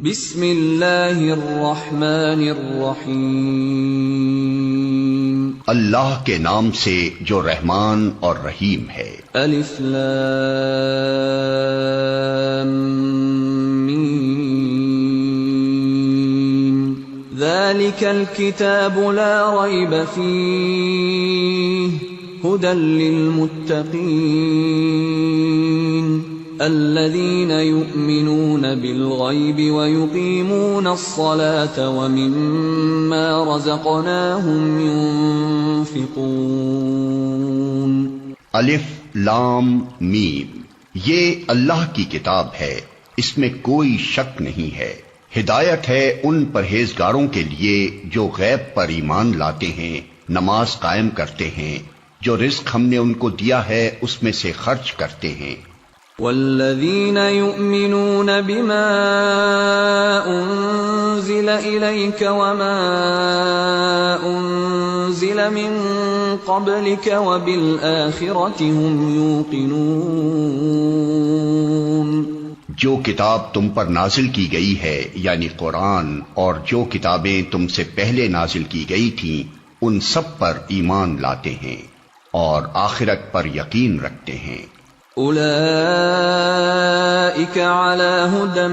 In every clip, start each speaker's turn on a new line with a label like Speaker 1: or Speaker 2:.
Speaker 1: بسم اللہ الرحمن الرحیم،
Speaker 2: اللہ کے نام سے جو رحمان اور رحیم ہے۔
Speaker 1: الف لام میم، ذالک الکتاب لا ریب فیہ ھدی للمتقین الذین یؤمنون بالغیب ویقیمون الصلاة ومما رزقناہم ينفقون۔
Speaker 2: الف لام میم، یہ اللہ کی کتاب ہے، اس میں کوئی شک نہیں ہے۔ ہدایت ہے ان پرہیزگاروں کے لیے جو غیب پر ایمان لاتے ہیں، نماز قائم کرتے ہیں، جو رزق ہم نے ان کو دیا ہے اس میں سے خرچ کرتے ہیں۔
Speaker 1: والذین یؤمنون بما انزل الیک وما انزل من قبلک وبالآخرۃ هم یوقنون۔
Speaker 2: جو کتاب تم پر نازل کی گئی ہے یعنی قرآن، اور جو کتابیں تم سے پہلے نازل کی گئی تھیں ان سب پر ایمان لاتے ہیں اور آخرت پر یقین رکھتے ہیں۔
Speaker 1: اولئک علی ھدی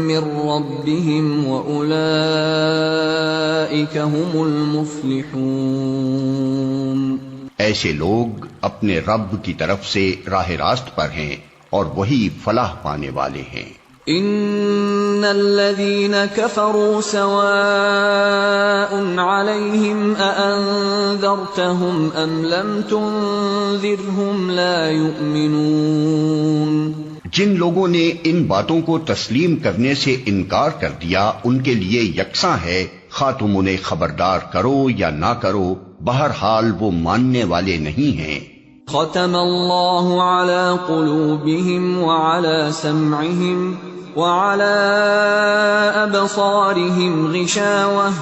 Speaker 1: من ربہم واولئک ھم المفلحون۔
Speaker 2: ایسے لوگ اپنے رب کی طرف سے راہ راست پر ہیں اور وہی فلاح پانے والے ہیں۔
Speaker 1: ان الذین کفروا سواء علیہم اانذرتہم ام لم تنذرہم لا یؤمنون۔
Speaker 2: جن لوگوں نے ان باتوں کو تسلیم کرنے سے انکار کر دیا ان کے لیے یکساں ہے، خواہ تم انہیں خبردار کرو یا نہ کرو، بہرحال وہ ماننے والے نہیں ہیں۔
Speaker 1: ختم اللہ علی قلوبہم وعلی سمعہم وعلى أبصارهم غشاوة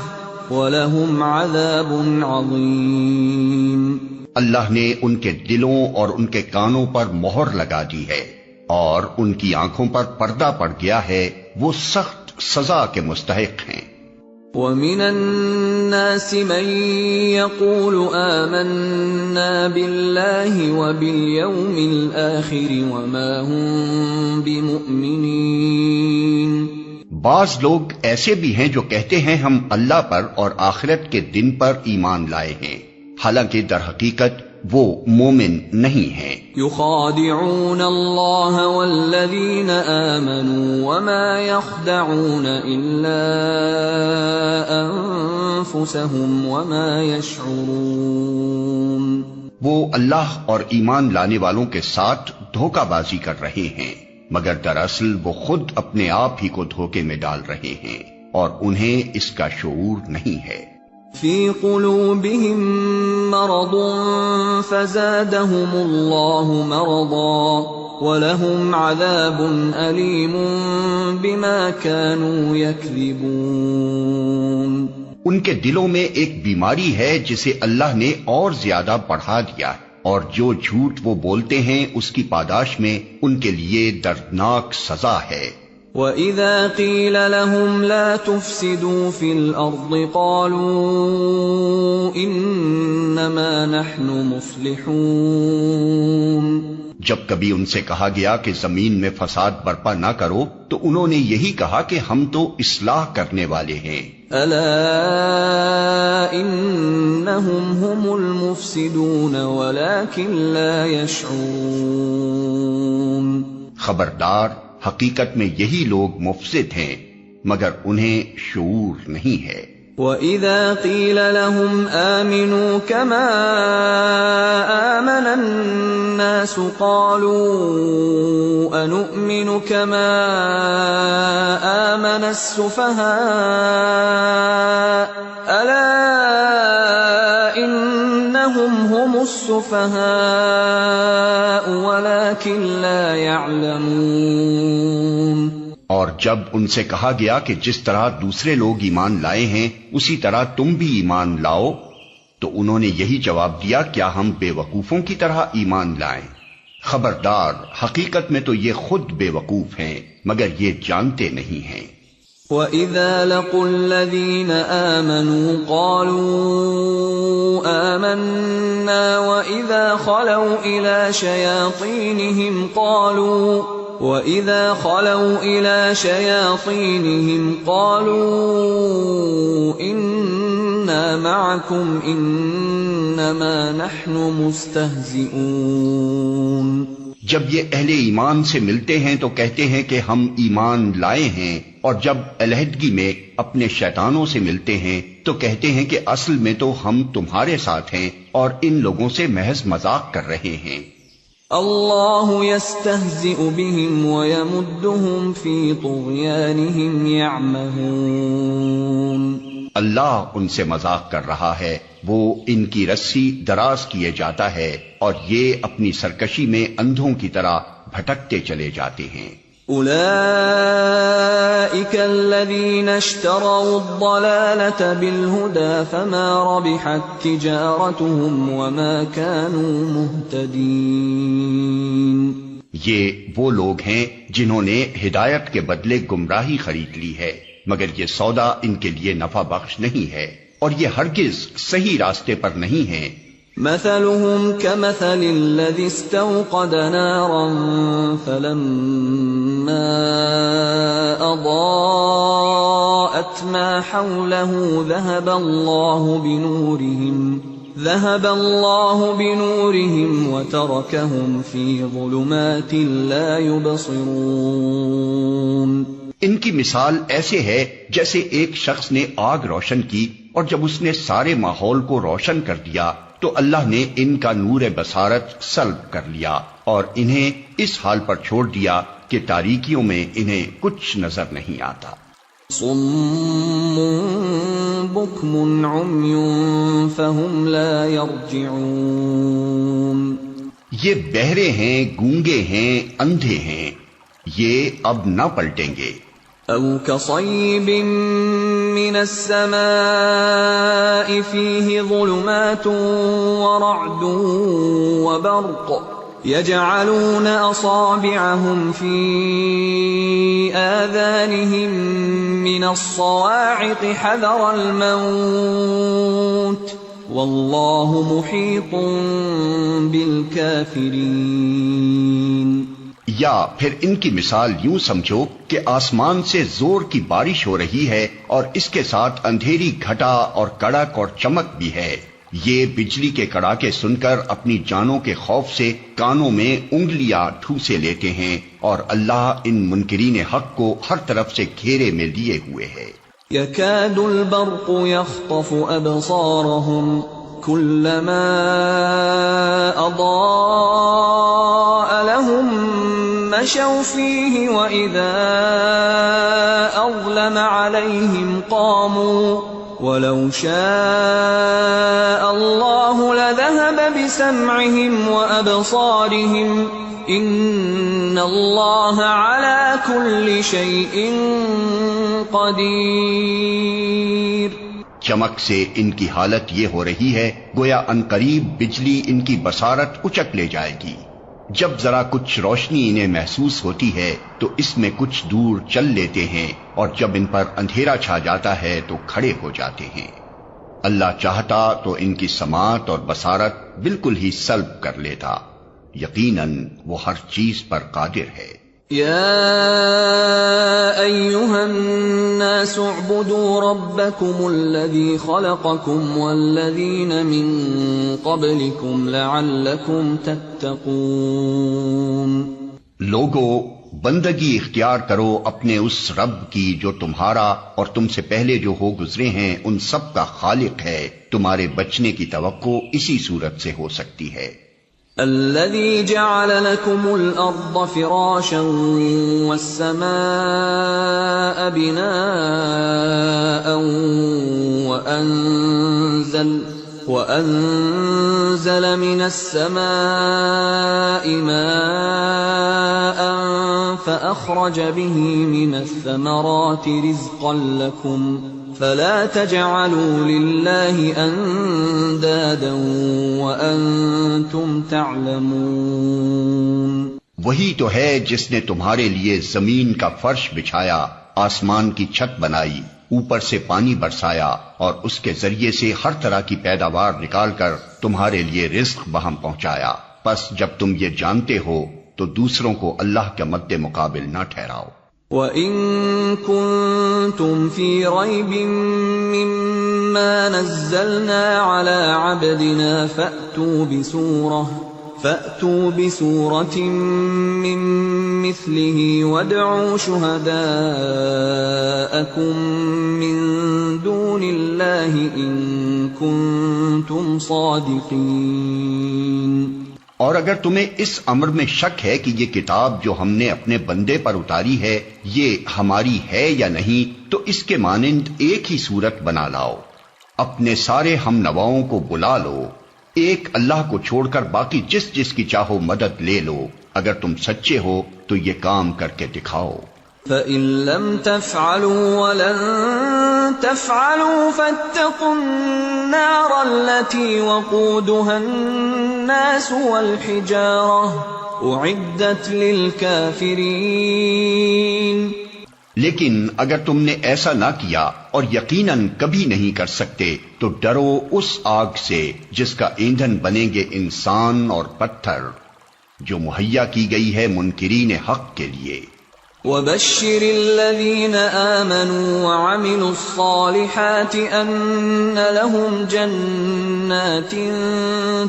Speaker 1: وَلَهُمْ عَذَابٌ عَظِيمٌ۔
Speaker 2: اللہ نے ان کے دلوں اور ان کے کانوں پر مہر لگا دی ہے اور ان کی آنکھوں پر پردہ پڑ گیا ہے، وہ سخت سزا کے مستحق ہیں۔
Speaker 1: وَمِنَ النَّاسِ مَن يَقُولُ آمَنَّا بِاللَّهِ وَبِالْيَوْمِ الْآخِرِ وَمَا هُمْ بِمُؤْمِنِينَ۔
Speaker 2: بعض لوگ ایسے بھی ہیں جو کہتے ہیں ہم اللہ پر اور آخرت کے دن پر ایمان لائے ہیں، حالانکہ در حقیقت وہ مومن نہیں ہیں۔
Speaker 1: یخادعون اللہ والذین آمنوا وما یخدعون الا انفسهم وما یشعرون۔
Speaker 2: وہ اللہ اور ایمان لانے والوں کے ساتھ دھوکہ بازی کر رہے ہیں، مگر دراصل وہ خود اپنے آپ ہی کو دھوکے میں ڈال رہے ہیں اور انہیں اس کا شعور نہیں ہے۔
Speaker 1: فی قلوبہم مرض فزادہم اللہ مرضا ولہم عذاب علیم بما كانوا یکذبون۔
Speaker 2: ان کے دلوں میں ایک بیماری ہے جسے اللہ نے اور زیادہ بڑھا دیا ہے، اور جو جھوٹ وہ بولتے ہیں اس کی پاداش میں ان کے لیے دردناک سزا ہے۔
Speaker 1: وَإِذَا قِيلَ لَهُمْ لَا تُفْسِدُوا فِي الْأَرْضِ قَالُوا إِنَّمَا نَحْنُ مُصْلِحُونَ۔
Speaker 2: جب کبھی ان سے کہا گیا کہ زمین میں فساد برپا نہ کرو تو انہوں نے یہی کہا کہ ہم تو اصلاح کرنے والے ہیں۔
Speaker 1: أَلَا إِنَّهُمْ هُمُ الْمُفْسِدُونَ وَلَكِنْ لَا يَشْعُرُونَ۔
Speaker 2: خبردار، حقیقت میں یہی لوگ مفسد ہیں مگر انہیں شعور نہیں ہے۔
Speaker 1: وَإِذَا قِيلَ لَهُمْ آمِنُوا كَمَا آمَنَ النَّاسُ قَالُوا أَنُؤْمِنُ كَمَا آمَنَ السُّفَهَاءُ أَلَا إِنَّهُمْ هُمُ السُّفَهَاءُ وَلَكِنْ لَا يَعْلَمُونَ۔
Speaker 2: اور جب ان سے کہا گیا کہ جس طرح دوسرے لوگ ایمان لائے ہیں اسی طرح تم بھی ایمان لاؤ تو انہوں نے یہی جواب دیا، کیا ہم بے وقوفوں کی طرح ایمان لائیں؟ خبردار، حقیقت میں تو یہ خود بے وقوف ہیں مگر یہ جانتے نہیں ہیں۔
Speaker 1: وَإِذَا لَقُوا الَّذِينَ آمَنُوا قَالُوا آمَنَّا وَإِذَا خَلَوْا إِلَى شَيَاطِينِهِمْ قَالُوا إِنَّا مَعَكُمْ إِنَّمَا نَحْنُ مُسْتَهْزِئُونَ۔
Speaker 2: جب یہ اہل ایمان سے ملتے ہیں تو کہتے ہیں کہ ہم ایمان لائے ہیں، اور جب علیحدگی میں اپنے شیطانوں سے ملتے ہیں تو کہتے ہیں کہ اصل میں تو ہم تمہارے ساتھ ہیں اور ان لوگوں سے محض مذاق کر رہے ہیں۔
Speaker 1: اللہ یستہزئ بہم ویمدہم فی طغیانہم یعمہون۔
Speaker 2: اللہ ان سے مذاق کر رہا ہے، وہ ان کی رسی دراز کیے جاتا ہے اور یہ اپنی سرکشی میں اندھوں کی طرح بھٹکتے چلے جاتے ہیں۔
Speaker 1: اولئک الذین اشتروا الضلالة بالہدى فما ربحت تجارتهم وما كانوا مہتدین۔
Speaker 2: یہ وہ لوگ ہیں جنہوں نے ہدایت کے بدلے گمراہی خرید لی ہے، مگر یہ سودا ان کے لیے نفع بخش نہیں ہے اور یہ ہرگز صحیح راستے پر نہیں ہیں۔
Speaker 1: مثلهم كمثل الذي استوقد نارا فلما أضاءت ما حوله ذهب الله بنورهم وتركهم في ظلمات لا يبصرون۔
Speaker 2: ان کی مثال ایسے ہے جیسے ایک شخص نے آگ روشن کی اور جب اس نے سارے ماحول کو روشن کر دیا تو اللہ نے ان کا نور بصارت سلب کر لیا اور انہیں اس حال پر چھوڑ دیا کہ تاریکیوں میں انہیں کچھ نظر نہیں آتا۔
Speaker 1: صم بکم عمی فہم لا یرجعون۔
Speaker 2: یہ بہرے ہیں، گونگے ہیں، اندھے ہیں، یہ اب نہ پلٹیں گے۔
Speaker 1: او کصیب من السماء فیہ ظلمات ورعد وبرق یجعلون اصابعهم فی آذانهم من الصواعق حذر الموت واللہ محیط بالکافرین۔
Speaker 2: یا پھر ان کی مثال یوں سمجھو کہ آسمان سے زور کی بارش ہو رہی ہے اور اس کے ساتھ اندھیری گھٹا اور کڑک اور چمک بھی ہے، یہ بجلی کے کڑاکے سن کر اپنی جانوں کے خوف سے کانوں میں انگلیاں ٹھوسے لیتے ہیں، اور اللہ ان منکرین حق کو ہر طرف سے گھیرے میں لیے ہوئے ہے۔
Speaker 1: یکاد البرق یخطف ابصارهم كلما اضاء لهم مشوا فيه واذا اظلم عليهم قاموا ولو شاء الله لذهب بسمعهم وابصارهم ان الله على كل شيء قدير۔
Speaker 2: چمک سے ان کی حالت یہ ہو رہی ہے گویا عنقریب بجلی ان کی بصارت اچک لے جائے گی۔ جب ذرا کچھ روشنی انہیں محسوس ہوتی ہے تو اس میں کچھ دور چل لیتے ہیں، اور جب ان پر اندھیرا چھا جاتا ہے تو کھڑے ہو جاتے ہیں۔ اللہ چاہتا تو ان کی سماعت اور بصارت بالکل ہی سلب کر لیتا، یقیناً وہ ہر چیز پر قادر ہے۔
Speaker 1: یا ایھا الناس اعبدوا ربکم الذی خلقکم والذین من قبلکم لعلکم تتقون۔
Speaker 2: لوگو، بندگی اختیار کرو اپنے اس رب کی جو تمہارا اور تم سے پہلے جو ہو گزرے ہیں ان سب کا خالق ہے، تمہارے بچنے کی توقع اسی صورت سے ہو سکتی ہے۔
Speaker 1: الذي جعل لكم الأرض فراشا والسماء بناء وأنزل من السماء ماء فأخرج به من الثمرات رزقا لكم فلا تجعلوا لله اندادا وانتم تعلمون۔
Speaker 2: وہی تو ہے جس نے تمہارے لیے زمین کا فرش بچھایا آسمان کی چھت بنائی، اوپر سے پانی برسایا اور اس کے ذریعے سے ہر طرح کی پیداوار نکال کر تمہارے لیے رزق بہم پہنچایا، پس جب تم یہ جانتے ہو تو دوسروں کو اللہ کے مد مقابل نہ ٹھہراؤ۔
Speaker 1: وَإِن كُنتُمْ فِي رَيْبٍ مِّمَّا نَزَّلْنَا عَلَىٰ عَبْدِنَا فَأْتُوا بِسُورَةٍ مِّن مِّثْلِهِ وَادْعُوا شُهَدَاءَكُم مِّن دُونِ اللَّهِ إِن كُنتُمْ صَادِقِينَ۔
Speaker 2: اور اگر تمہیں اس امر میں شک ہے کہ یہ کتاب جو ہم نے اپنے بندے پر اتاری ہے یہ ہماری ہے یا نہیں، تو اس کے مانند ایک ہی صورت بنا لاؤ، اپنے سارے ہم نواؤں کو بلا لو، ایک اللہ کو چھوڑ کر باقی جس جس کی چاہو مدد لے لو، اگر تم سچے ہو تو یہ کام کر کے دکھاؤ۔
Speaker 1: فَإِن لَّمْ تَفْعَلُوا وَلَن تَفْعَلُوا فَاتَّقُوا النَّارَ الَّتِي وَقُودُهَا النَّاسُ وَالْحِجَارَةُ أُعِدَّتْ لِلْكَافِرِينَ۔
Speaker 2: لیکن اگر تم نے ایسا نہ کیا اور یقیناً کبھی نہیں کر سکتے تو ڈرو اس آگ سے جس کا ایندھن بنیں گے انسان اور پتھر، جو مہیا کی گئی ہے منکرین حق کے لیے۔
Speaker 1: وَبَشِّرِ الَّذِينَ آمَنُوا وَعَمِلُوا الصَّالِحَاتِ أَنَّ لَهُمْ جَنَّاتٍ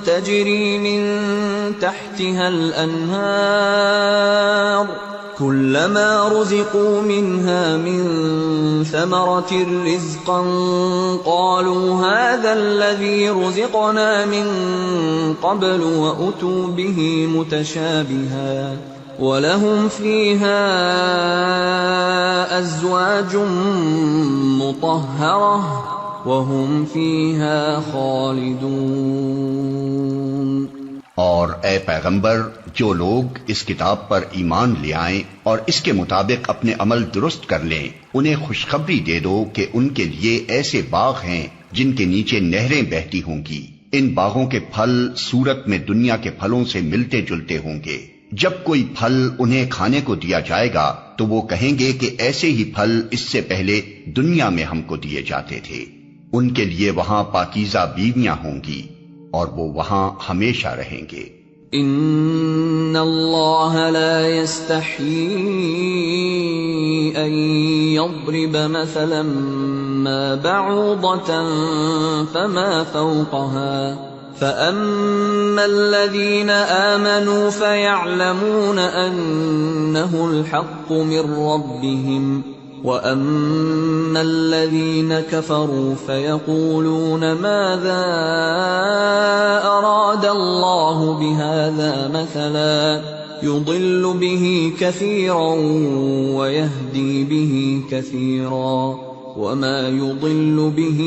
Speaker 1: تَجْرِي مِن تَحْتِهَا الْأَنْهَارُ كُلَّمَا رُزِقُوا مِنْهَا مِن ثَمَرَةٍ رِزْقًا قَالُوا هَذَا الَّذِي رُزِقْنَا مِن قَبْلُ وَأُتُوا بِهِ مُتَشَابِهًا وَلَهُمْ فِيهَا أَزْوَاجٌ مُطَهَّرَةٌ وَهُمْ فِيهَا خَالِدُونَ۔
Speaker 2: اور اے پیغمبر، جو لوگ اس کتاب پر ایمان لے آئیں اور اس کے مطابق اپنے عمل درست کر لیں، انہیں خوشخبری دے دو کہ ان کے لیے ایسے باغ ہیں جن کے نیچے نہریں بہتی ہوں گی، ان باغوں کے پھل صورت میں دنیا کے پھلوں سے ملتے جلتے ہوں گے۔ جب کوئی پھل انہیں کھانے کو دیا جائے گا تو وہ کہیں گے کہ ایسے ہی پھل اس سے پہلے دنیا میں ہم کو دیے جاتے تھے۔ ان کے لیے وہاں پاکیزہ بیویاں ہوں گی اور وہ وہاں ہمیشہ رہیں گے۔
Speaker 1: ان اللہ لا يستحيي ان يضرب مثلا ما بعوضة فما فوقها فأما الذين آمنوا فيعلمون أنه الحق من ربهم وَأَمَّا الَّذِينَ كَفَرُوا فَيَقُولُونَ مَاذَا أَرَادَ اللَّهُ بِهَذَا مَثَلًا يُضِلُّ بِهِ كَثِيرًا وَيَهْدِي بِهِ كَثِيرًا وَمَا يُضِلُّ بِهِ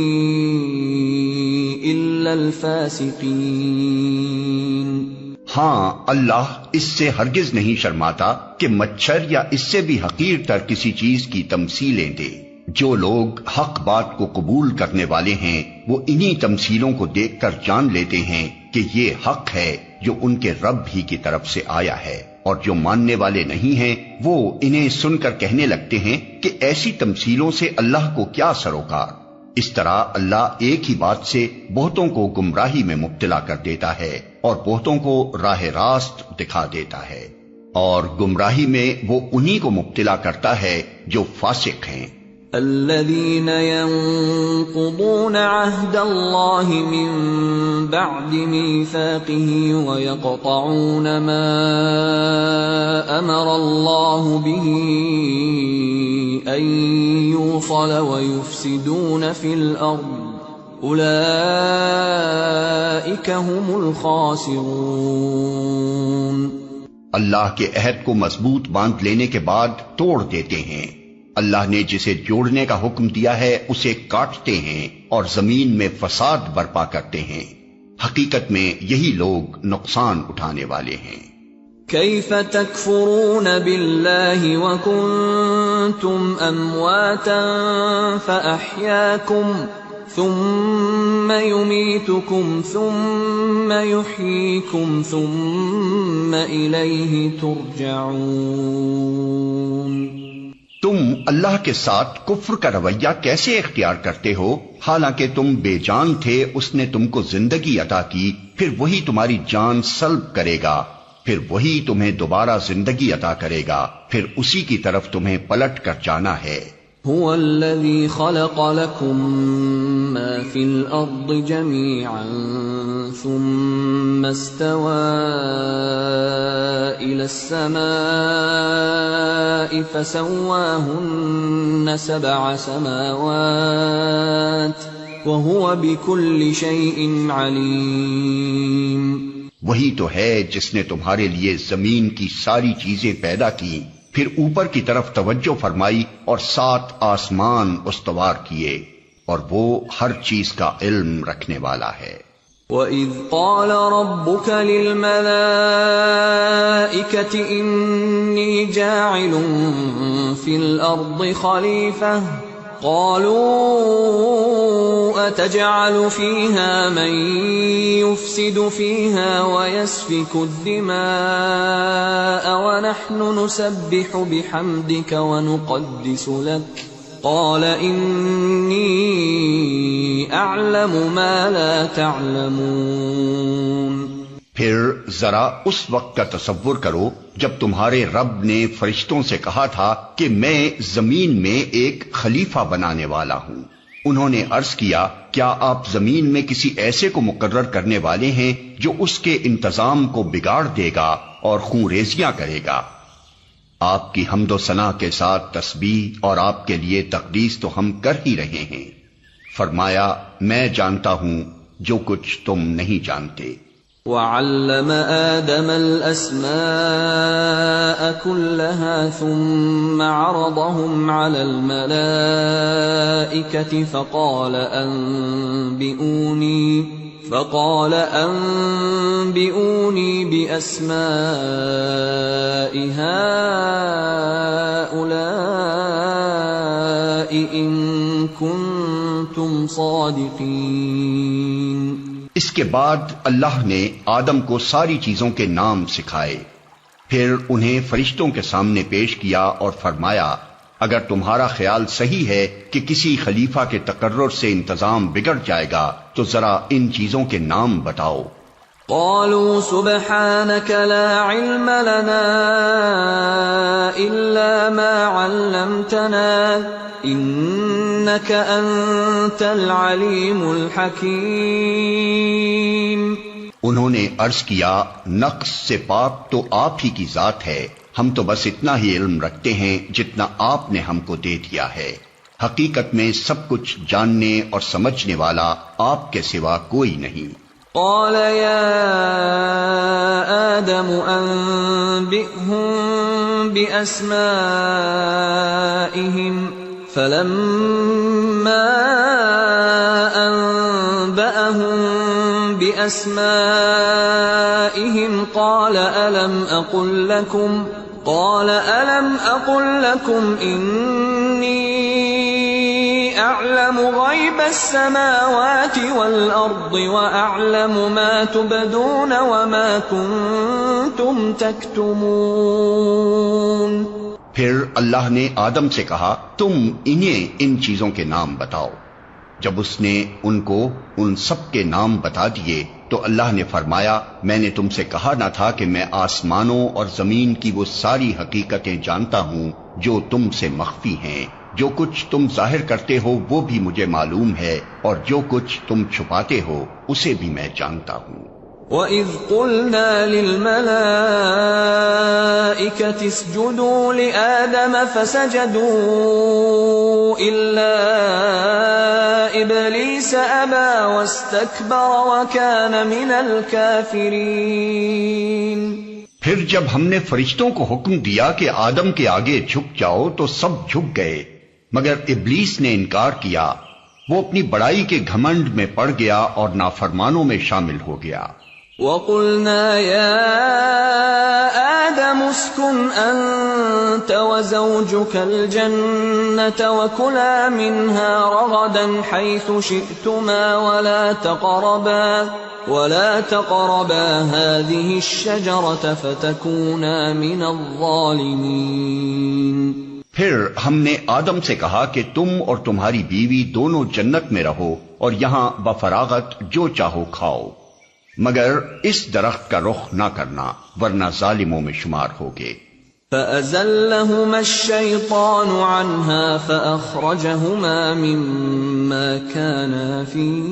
Speaker 1: إِلَّا الْفَاسِقِينَ۔
Speaker 2: ہاں، اللہ اس سے ہرگز نہیں شرماتا کہ مچھر یا اس سے بھی حقیر تر کسی چیز کی تمثیلیں دے۔ جو لوگ حق بات کو قبول کرنے والے ہیں وہ انہی تمثیلوں کو دیکھ کر جان لیتے ہیں کہ یہ حق ہے جو ان کے رب ہی کی طرف سے آیا ہے، اور جو ماننے والے نہیں ہیں وہ انہیں سن کر کہنے لگتے ہیں کہ ایسی تمثیلوں سے اللہ کو کیا سروکار۔ اس طرح اللہ ایک ہی بات سے بہتوں کو گمراہی میں مبتلا کر دیتا ہے اور بہتوں کو راہ راست دکھا دیتا ہے، اور گمراہی میں وہ انہی کو مبتلا کرتا ہے جو فاسق ہیں۔
Speaker 1: الذين ينقضون عهد الله من بعد ميثاقه ويقطعون ما أمر الله به أن يوصل ويفسدون في الأرض أولئك هم الخاسرون۔
Speaker 2: اللہ کے عہد کو مضبوط باندھ لینے کے بعد توڑ دیتے ہیں۔ اللہ نے جسے جوڑنے کا حکم دیا ہے اسے کاٹتے ہیں اور زمین میں فساد برپا کرتے ہیں۔ حقیقت میں یہی لوگ نقصان اٹھانے والے ہیں۔
Speaker 1: کیف تکفرون باللہ وکنتم امواتا فاحیاکم ثم یمیتکم ثم یحییکم ثم الیہ ترجعون۔
Speaker 2: تم اللہ کے ساتھ کفر کا رویہ کیسے اختیار کرتے ہو، حالانکہ تم بے جان تھے، اس نے تم کو زندگی عطا کی، پھر وہی تمہاری جان سلب کرے گا، پھر وہی تمہیں دوبارہ زندگی عطا کرے گا، پھر اسی کی طرف تمہیں پلٹ کر جانا ہے۔
Speaker 1: هو الذي خلق لكم ما في الأرض جميعا ثم استوى إلى السماء فسواهن 7 سماوات وهو بكل شيء عليم۔
Speaker 2: وہی تو ہے جس نے تمہارے لیے زمین کی ساری چیزیں پیدا کی، پھر اوپر کی طرف توجہ فرمائی اور 7 آسمان استوار کیے، اور وہ ہر چیز کا علم رکھنے والا ہے۔
Speaker 1: وَإِذْ قَالَ رَبُّكَ لِلْمَلَائِكَةِ إِنِّي جَاعِلٌ فِي الْأَرْضِ خَلِيفَةً قَالُوا أَتَجْعَلُ فِيهَا مَن يُفْسِدُ فِيهَا وَيَسْفِكُ الدِّمَاءَ وَنَحْنُ نُسَبِّحُ بِحَمْدِكَ وَنُقَدِّسُ لَكَ قَالَ إِنِّي أَعْلَمُ مَا لَا تَعْلَمُونَ۔
Speaker 2: پھر ذرا اس وقت کا تصور کرو جب تمہارے رب نے فرشتوں سے کہا تھا کہ میں زمین میں ایک خلیفہ بنانے والا ہوں۔ انہوں نے عرض کیا، کیا آپ زمین میں کسی ایسے کو مقرر کرنے والے ہیں جو اس کے انتظام کو بگاڑ دے گا اور خون ریزیاں کرے گا؟ آپ کی حمد و ثنا کے ساتھ تسبیح اور آپ کے لیے تقدیس تو ہم کر ہی رہے ہیں۔ فرمایا، میں جانتا ہوں جو کچھ تم نہیں جانتے۔
Speaker 1: وَعَلَّمَ آدَمَ الْأَسْمَاءَ كُلَّهَا ثُمَّ عَرَضَهُمْ عَلَى الْمَلَائِكَةِ فقال أنبئوني بأسماء هؤلاء إن كنتم صادقين۔
Speaker 2: اس کے بعد اللہ نے آدم کو ساری چیزوں کے نام سکھائے، پھر انہیں فرشتوں کے سامنے پیش کیا اور فرمایا، اگر تمہارا خیال صحیح ہے کہ کسی خلیفہ کے تقرر سے انتظام بگڑ جائے گا تو ذرا ان چیزوں کے نام بتاؤ۔
Speaker 1: قالوا سبحانك لا علم لنا إلا ما علمتنا إنك أنت العليم الحكيم۔
Speaker 2: انہوں نے عرض کیا، نقص سے پاک تو آپ ہی کی ذات ہے، ہم تو بس اتنا ہی علم رکھتے ہیں جتنا آپ نے ہم کو دے دیا ہے، حقیقت میں سب کچھ جاننے اور سمجھنے والا آپ کے سوا کوئی نہیں۔
Speaker 1: قال يا آدم أنبئهم بأسمائهم فلما أنبأهم بأسمائهم قال ألم أقل لكم إني أعلم غيب السماوات والأرض وأعلم ما تبدون وما كنتم تكتمون۔
Speaker 2: پھر اللہ نے آدم سے کہا، تم انہیں ان چیزوں کے نام بتاؤ۔ جب اس نے ان کو ان سب کے نام بتا دیے تو اللہ نے فرمایا، میں نے تم سے کہا نہ تھا کہ میں آسمانوں اور زمین کی وہ ساری حقیقتیں جانتا ہوں جو تم سے مخفی ہیں، جو کچھ تم ظاہر کرتے ہو وہ بھی مجھے معلوم ہے، اور جو کچھ تم چھپاتے ہو اسے بھی میں جانتا ہوں۔
Speaker 1: وَإِذْ قُلْنَا لِلْمَلَائِكَةِ اسْجُدُوا لِآدَمَ فَسَجَدُوا إِلَّا إِبْلِيسَ أَبَى وَاسْتَكْبَرَ وَكَانَ مِنَ الْكَافِرِينَ۔
Speaker 2: پھر جب ہم نے فرشتوں کو حکم دیا کہ آدم کے آگے جھک جاؤ تو سب جھک گئے، مگر ابلیس نے انکار کیا، وہ اپنی بڑائی کے گھمنڈ میں پڑ گیا اور نافرمانوں میں شامل ہو گیا۔
Speaker 1: وَقُلْنَا يَا آدَمُ اسْكُنْ أَنْتَ وَزَوْجُكَ الْجَنَّةَ وَكُلَا مِنْهَا رَغَدًا حَيْثُ شِئْتُمَا وَلَا تَقْرَبَا هَذِهِ الشَّجَرَةَ فَتَكُونَا مِنَ الظَّالِمِينَ۔
Speaker 2: پھر ہم نے آدم سے کہا کہ تم اور تمہاری بیوی دونوں جنت میں رہو اور یہاں بفراغت جو چاہو کھاؤ، مگر اس درخت کا رخ نہ کرنا ورنہ ظالموں میں شمار ہوگے۔
Speaker 1: فَأَزَلَّهُمَا الشَّيْطَانُ عَنْهَا فَأَخْرَجَهُمَا مِمَّا كَانَا فِيهِ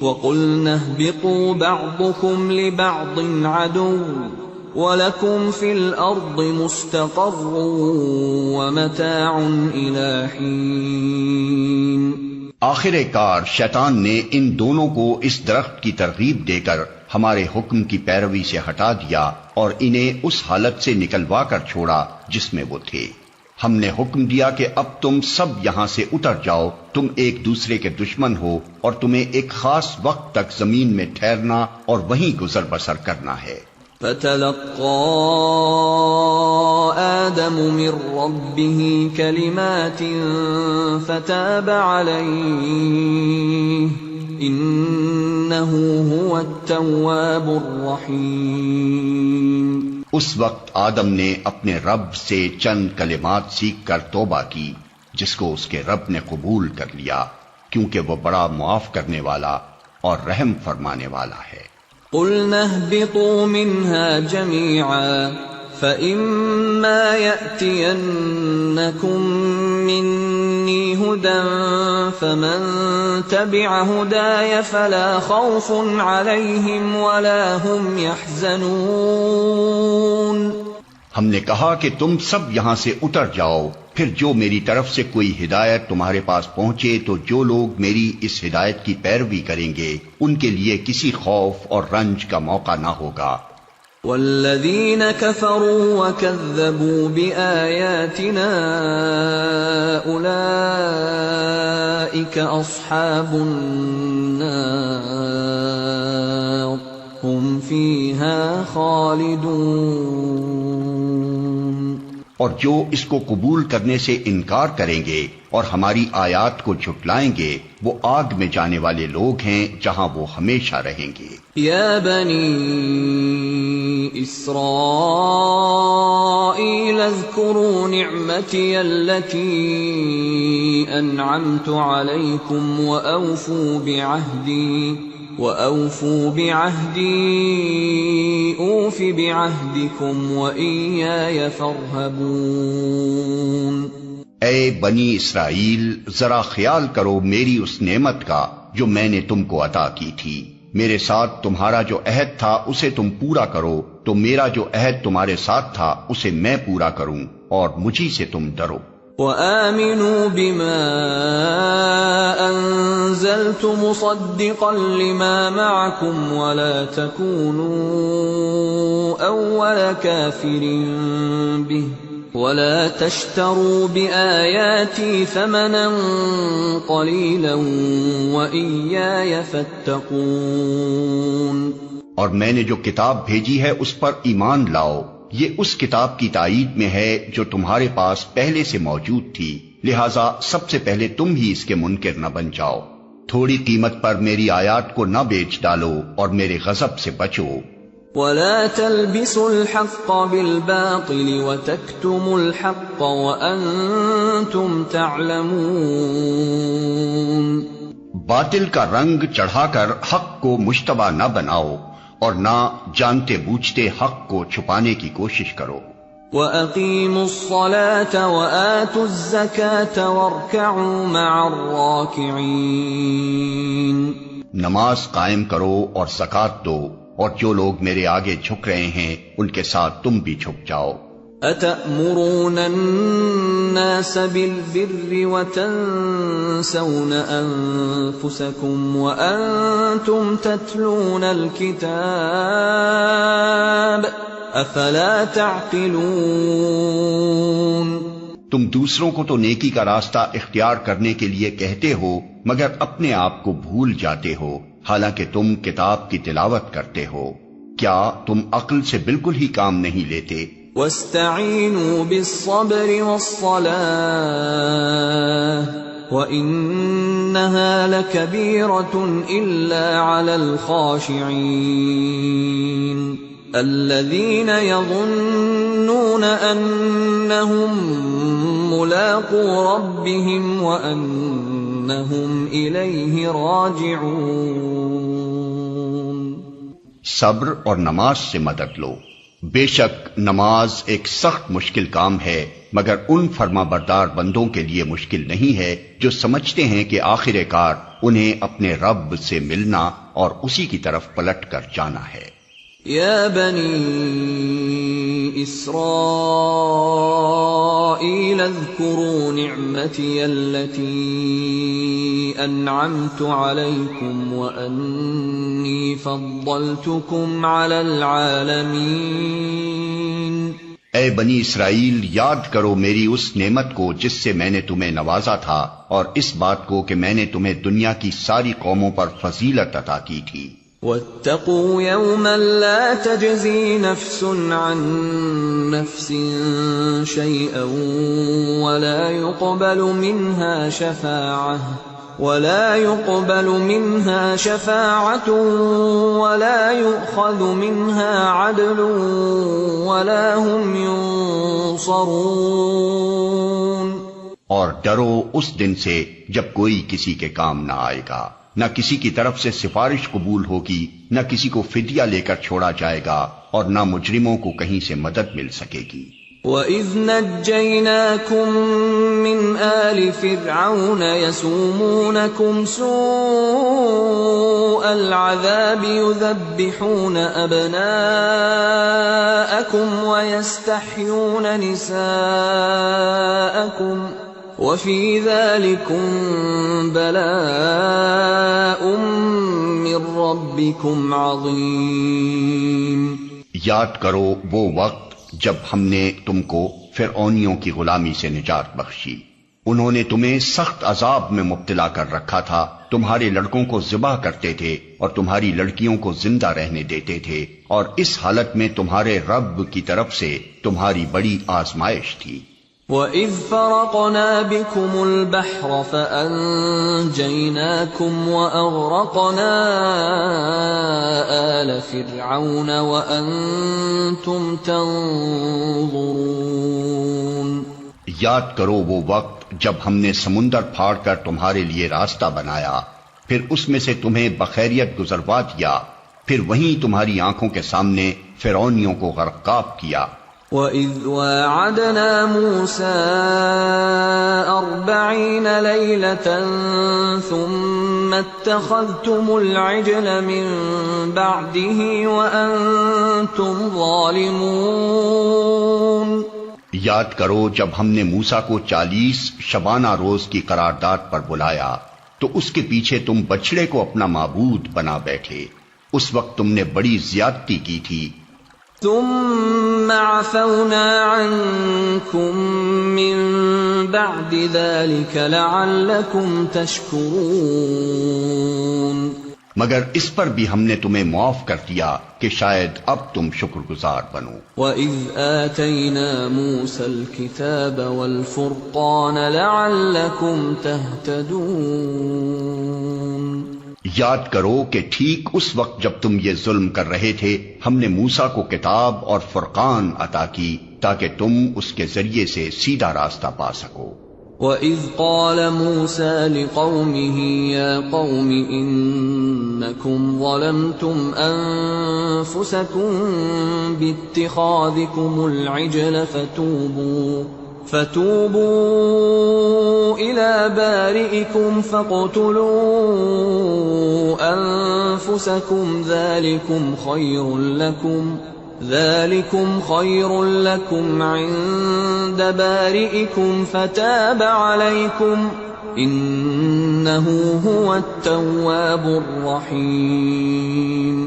Speaker 1: وَقُلْنَا اهْبِطُوا بَعْضُكُمْ لِبَعْضٍ عَدُوٌّ وَلَكُمْ فِي الْأَرْضِ مُسْتَقَرٌّ وَمَتَاعٌ إِلَىٰ حِينٍ۔
Speaker 2: آخر کار شیطان نے ان دونوں کو اس درخت کی ترغیب دے کر ہمارے حکم کی پیروی سے ہٹا دیا اور انہیں اس حالت سے نکلوا کر چھوڑا جس میں وہ تھے۔ ہم نے حکم دیا کہ اب تم سب یہاں سے اتر جاؤ، تم ایک دوسرے کے دشمن ہو اور تمہیں ایک خاص وقت تک زمین میں ٹھہرنا اور وہیں گزر بسر کرنا ہے۔
Speaker 1: فَتَلَقَّىٰ آدَمُ مِن رَّبِّهِ كَلِمَاتٍ فَتَابَ عَلَيْهِ إِنَّهُ هُوَ التَّوَّابُ الرَّحِيمُ۔
Speaker 2: اس وقت آدم نے اپنے رب سے چند کلمات سیکھ کر توبہ کی، جس کو اس کے رب نے قبول کر لیا، کیونکہ وہ بڑا معاف کرنے والا اور رحم فرمانے والا ہے۔
Speaker 1: قُلْنَا اهْبِطُوا مِنْهَا جَمِيعًا فَإِمَّا يَأْتِيَنَّكُم مِّنِّي هُدًى فَمَن تَبِعَ هُدَايَ فَلَا خَوْفٌ عَلَيْهِمْ وَلَا هُمْ يَحْزَنُونَ۔
Speaker 2: ہم نے کہا کہ تم سب یہاں سے اتر جاؤ، پھر جو میری طرف سے کوئی ہدایت تمہارے پاس پہنچے تو جو لوگ میری اس ہدایت کی پیروی کریں گے ان کے لیے کسی خوف اور رنج کا موقع نہ ہوگا۔
Speaker 1: والذین کفروا وکذبوا بآیاتنا اولئک اصحاب النار هم فیہا خالدون۔
Speaker 2: اور جو اس کو قبول کرنے سے انکار کریں گے اور ہماری آیات کو جھٹلائیں گے وہ آگ میں جانے والے لوگ ہیں جہاں وہ ہمیشہ رہیں گے۔
Speaker 1: یا بنی اسرائیل اذکروا نعمتی التي انعمت علیکم وَأَوْفُوا بِعَهْدِي أُوفِ بِعَهْدِكُمْ وَإِيَّايَ فَارْهَبُونِ۔
Speaker 2: اے بنی اسرائیل، ذرا خیال کرو میری اس نعمت کا جو میں نے تم کو عطا کی تھی، میرے ساتھ تمہارا جو عہد تھا اسے تم پورا کرو تو میرا جو عہد تمہارے ساتھ تھا اسے میں پورا کروں اور مجھی سے تم ڈرو۔
Speaker 1: وَآمِنُوا بِمَا أَنزَلْتُ مُصَدِّقًا لِمَا مَعَكُمْ وَلَا تَكُونُوا أَوَّلَ كَافِرٍ بِهِ وَلَا تَشْتَرُوا بِآيَاتِي ثَمَنًا قَلِيلًا وَإِيَّايَ فَاتَّقُونِ۔
Speaker 2: اور میں نے جو کتاب بھیجی ہے اس پر ایمان لاؤ، یہ اس کتاب کی تائید میں ہے جو تمہارے پاس پہلے سے موجود تھی، لہذا سب سے پہلے تم ہی اس کے منکر نہ بن جاؤ۔ تھوڑی قیمت پر میری آیات کو نہ بیچ ڈالو اور میرے غضب سے بچو۔
Speaker 1: وَلَا تَلْبِسُوا الْحَقَّ بِالْبَاطِلِ وَتَكْتُمُوا الْحَقَّ وَأَنْتُمْ تَعْلَمُونَ۔
Speaker 2: باطل کا رنگ چڑھا کر حق کو مشتبہ نہ بناؤ اور نہ جانتے بوجھتے حق کو چھپانے کی کوشش کرو۔
Speaker 1: وَأَقِيمُوا الصَّلَاةَ وَآتُوا الزَّكَاةَ وَارْكَعُوا مَعَ الرَّاكِعِينَ۔
Speaker 2: نماز قائم کرو اور زکوٰۃ دو، اور جو لوگ میرے آگے جھک رہے ہیں ان کے ساتھ تم بھی جھک جاؤ۔
Speaker 1: أَتَأْمُرُونَ النَّاسَ بِالْبِرِّ وَتَنْسَوْنَ أَنفُسَكُمْ وَأَنْتُمْ تَتْلُونَ الْكِتَابَ أَفَلَا تَعْقِلُونَ۔
Speaker 2: تم دوسروں کو تو نیکی کا راستہ اختیار کرنے کے لیے کہتے ہو مگر اپنے آپ کو بھول جاتے ہو، حالانکہ تم کتاب کی تلاوت کرتے ہو۔ کیا تم عقل سے بالکل ہی کام نہیں لیتے؟
Speaker 1: وَاسْتَعِینُوا بِالصَّبْرِ وَالصَّلَاةِ وَإِنَّهَا لَكَبِيرَةٌ إِلَّا عَلَى الْخَاشِعِينَ الَّذِينَ يَظُنُّونَ يظنون أنهم ملاقو ربهم وأنهم إليه راجعون۔
Speaker 2: صبر اور نماز سے مدد لو، بے شک نماز ایک سخت مشکل کام ہے، مگر ان فرما بردار بندوں کے لیے مشکل نہیں ہے جو سمجھتے ہیں کہ آخر کار انہیں اپنے رب سے ملنا اور اسی کی طرف پلٹ کر جانا ہے۔
Speaker 1: یا بنی اسرائیل اذکروا نعمتی التي انعمت علیکم وانی فضلتکم علی العالمین۔
Speaker 2: اے بنی اسرائیل، یاد کرو میری اس نعمت کو جس سے میں نے تمہیں نوازا تھا، اور اس بات کو کہ میں نے تمہیں دنیا کی ساری قوموں پر فضیلت عطا کی تھی۔
Speaker 1: واتقوا يوما لا تجزي نفس عن نفس شيئا ولا يقبل منها شفاعة ولا يؤخذ منها عدل ولا هم ينصرون۔
Speaker 2: اور ڈرو اس دن سے جب کوئی کسی کے کام نہ آئے گا، نہ کسی کی طرف سے سفارش قبول ہوگی، نہ کسی کو فدیہ لے کر چھوڑا جائے گا، اور نہ مجرموں کو کہیں سے مدد مل سکے گی۔
Speaker 1: وَإِذْ نَجَّيْنَاكُمْ مِنْ آلِ فِرْعَوْنَ يَسُومُونَكُمْ سُوءَ الْعَذَابِ يُذَبِّحُونَ أَبْنَاءَكُمْ وَيَسْتَحْيُونَ نِسَاءَكُمْ وَفِي ذَلِكُمْ بَلَاءٌ مِّن رَّبِّكُمْ عَظِيمٌ۔
Speaker 2: یاد کرو وہ وقت جب ہم نے تم کو فرعونیوں کی غلامی سے نجات بخشی، انہوں نے تمہیں سخت عذاب میں مبتلا کر رکھا تھا، تمہارے لڑکوں کو ذبح کرتے تھے اور تمہاری لڑکیوں کو زندہ رہنے دیتے تھے، اور اس حالت میں تمہارے رب کی طرف سے تمہاری بڑی آزمائش تھی۔
Speaker 1: وَإِذْ فَرَقْنَا بِكُمُ الْبَحْرَ فَأَنْجَيْنَاكُمْ وَأَغْرَقْنَا آلَ فِرْعَوْنَ وَأَنْتُمْ تَنْظُرُونَ۔
Speaker 2: یاد کرو وہ وقت جب ہم نے سمندر پھاڑ کر تمہارے لیے راستہ بنایا، پھر اس میں سے تمہیں بخیریت گزروا دیا، پھر وہیں تمہاری آنکھوں کے سامنے فرعونیوں کو غرقاب کیا۔
Speaker 1: وَإِذْ وَاعَدْنَا مُوسَىٰ 40 لَيْلَةً ثُمَّ اتَّخَذْتُمُ الْعِجْلَ مِن بَعْدِهِ وَأَنْتُمْ ظَالِمُونَ۔
Speaker 2: یاد کرو جب ہم نے موسیٰ کو 40 شبانہ روز کی قرارداد پر بلایا تو اس کے پیچھے تم بچڑے کو اپنا معبود بنا بیٹھے، اس وقت تم نے بڑی زیادتی کی تھی۔
Speaker 1: ثم عفونا عنكم من بعد ذلك لعلكم تشكرون۔
Speaker 2: مگر اس پر بھی ہم نے تمہیں معاف کر دیا کہ شاید اب تم شکر گزار بنو۔
Speaker 1: وَإِذْ آتَيْنَا مُوسَى الْكِتَابَ وَالْفُرْقَانَ لَعَلَّكُمْ تَهْتَدُونَ۔
Speaker 2: یاد کرو کہ ٹھیک اس وقت جب تم یہ ظلم کر رہے تھے ہم نے موسیٰ کو کتاب اور فرقان عطا کی تاکہ تم اس کے ذریعے سے سیدھا راستہ پا سکو۔
Speaker 1: وَإِذْ قَالَ مُوسَى لِقَوْمِهِ يَا قَوْمِ إِنَّكُمْ ظَلَمْتُمْ أَنفُسَكُمْ بِاتِّخَاذِكُمُ الْعِجْلَ فتوبوا إلى بارئكم فاقتلوا أنفسكم ذلكم خير لكم عند بارئكم فتاب عليكم إنه هو التواب الرحيم۔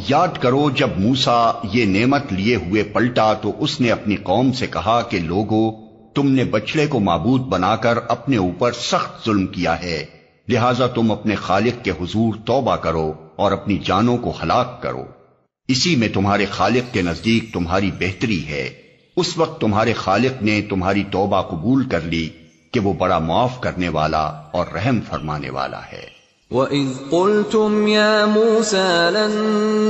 Speaker 2: یاد کرو جب موسیٰ یہ نعمت لیے ہوئے پلٹا تو اس نے اپنی قوم سے کہا کہ لوگو، تم نے بچڑے کو معبود بنا کر اپنے اوپر سخت ظلم کیا ہے، لہذا تم اپنے خالق کے حضور توبہ کرو اور اپنی جانوں کو ہلاک کرو، اسی میں تمہارے خالق کے نزدیک تمہاری بہتری ہے۔ اس وقت تمہارے خالق نے تمہاری توبہ قبول کر لی کہ وہ بڑا معاف کرنے والا اور رحم فرمانے والا ہے۔
Speaker 1: وَإِذْ قُلْتُمْ يَا مُوسَى لَن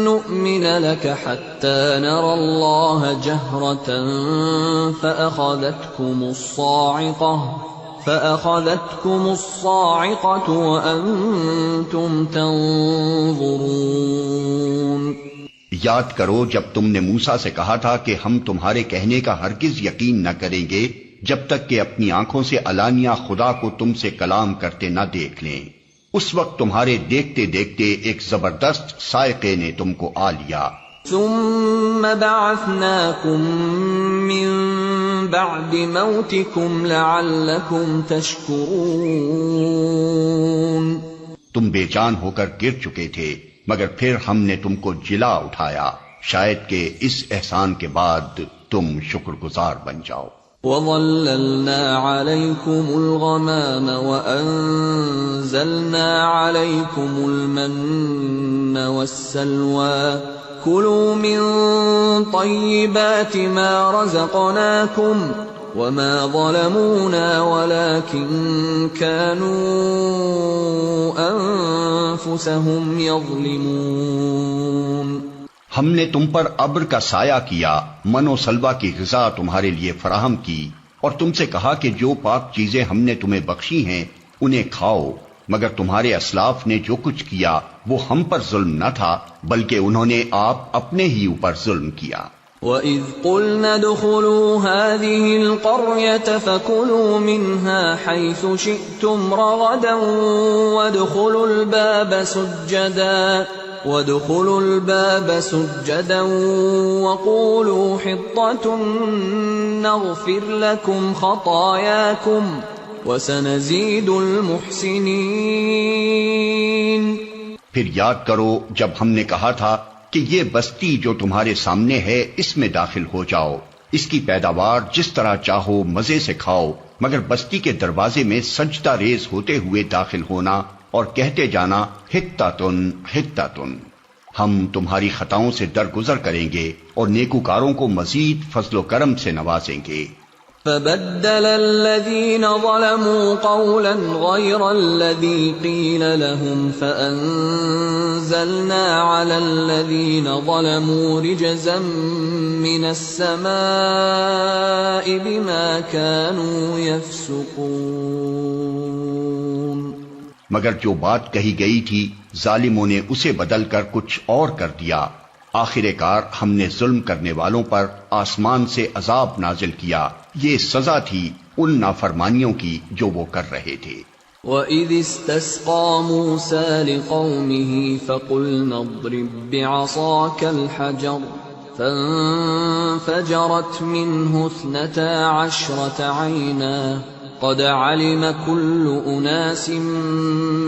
Speaker 1: نُّؤْمِنَ لَكَ حَتَّىٰ نَرَى اللَّهَ جَهْرَةً فَأَخَذَتْكُمُ الصَّاعِقَةُ وَأَنتُمْ تَنظُرُونَ۔
Speaker 2: یاد کرو جب تم نے موسیٰ سے کہا تھا کہ ہم تمہارے کہنے کا ہرگز یقین نہ کریں گے جب تک کہ اپنی آنکھوں سے علانیہ خدا کو تم سے کلام کرتے نہ دیکھ لیں۔ اس وقت تمہارے دیکھتے دیکھتے ایک زبردست صاعقے نے تم کو آ لیا۔
Speaker 1: ثم بعثناكم من بعد موتكم لعلكم تشكرون۔
Speaker 2: تم بے جان ہو کر گر چکے تھے مگر پھر ہم نے تم کو جلا اٹھایا شاید کہ اس احسان کے بعد تم شکر گزار بن جاؤ۔
Speaker 1: وَظَلَّلْنَا عَلَيْكُمُ الْغَمَامَ وَأَنزَلْنَا عَلَيْكُمُ الْمَنَّ وَالسَّلْوَىٰ كُلُوا مِن طَيِّبَاتِ مَا رَزَقْنَاكُمْ وَمَا ظَلَمُونَا وَلَٰكِن كَانُوا أَنفُسَهُمْ يَظْلِمُونَ۔
Speaker 2: ہم نے تم پر ابر کا سایہ کیا، من و سلوہ کی غذا تمہارے لیے فراہم کی، اور تم سے کہا کہ جو پاک چیزیں ہم نے تمہیں بخشی ہیں انہیں کھاؤ، مگر تمہارے اسلاف نے جو کچھ کیا وہ ہم پر ظلم نہ تھا بلکہ انہوں نے آپ اپنے ہی اوپر ظلم کیا۔
Speaker 1: وَإِذْ قُلْنَا ادْخُلُوا هَٰذِهِ الْقَرْيَةَ فَكُلُوا مِنْهَا حَيْثُ شِئْتُمْ رَغَدًا وَادْخُلُوا الْبَابَ سُجَّدًا وَقُولُوا حِطَّةٌ نَّغْفِرْ لَكُمْ خَطَايَاكُمْ وَسَنَزِيدُ الْمُحْسِنِينَ۔
Speaker 2: پھر یاد کرو جب ہم نے کہا تھا کہ یہ بستی جو تمہارے سامنے ہے اس میں داخل ہو جاؤ، اس کی پیداوار جس طرح چاہو مزے سے کھاؤ، مگر بستی کے دروازے میں سجدہ ریز ہوتے ہوئے داخل ہونا اور کہتے جانا حتّۃن حتّۃن، ہم تمہاری خطاؤں سے درگزر کریں گے اور نیکوکاروں کو مزید فضل و کرم سے نوازیں گے۔
Speaker 1: فَبَدَّلَ الَّذِينَ ظَلَمُوا قَوْلًا غَيْرَ الَّذِي قِيلَ لَهُمْ فَأَنزَلْنَا عَلَى الَّذِينَ ظَلَمُوا رِجْزًا مِّنَ السَّمَاءِ بِمَا كَانُوا يَفْسُقُونَ۔
Speaker 2: مگر جو بات کہی گئی تھی ظالموں نے اسے بدل کر کچھ اور کر دیا، آخر کار ہم نے ظلم کرنے والوں پر آسمان سے عذاب نازل کیا، یہ سزا تھی ان نافرمانیوں کی جو وہ کر رہے تھے۔
Speaker 1: وَإِذِ اسْتَسْقَىٰ مُوسَىٰ لِقَوْمِهِ فَقُلْنَا اضْرِب بِّعَصَاكَ الْحَجَرَ فَانفَجَرَتْ مِنْهُ 12 عَيْنًا قَدْ عَلِمَ كُلُّ أُنَاسٍ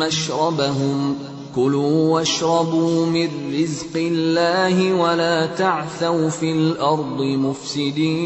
Speaker 1: مَّشْرَبَهُمْ كُلُوا وَاشْرَبُوا مِن رِّزْقِ اللَّهِ وَلَا تَعْثَوْا فِي الْأَرْضِ مُفْسِدِينَ۔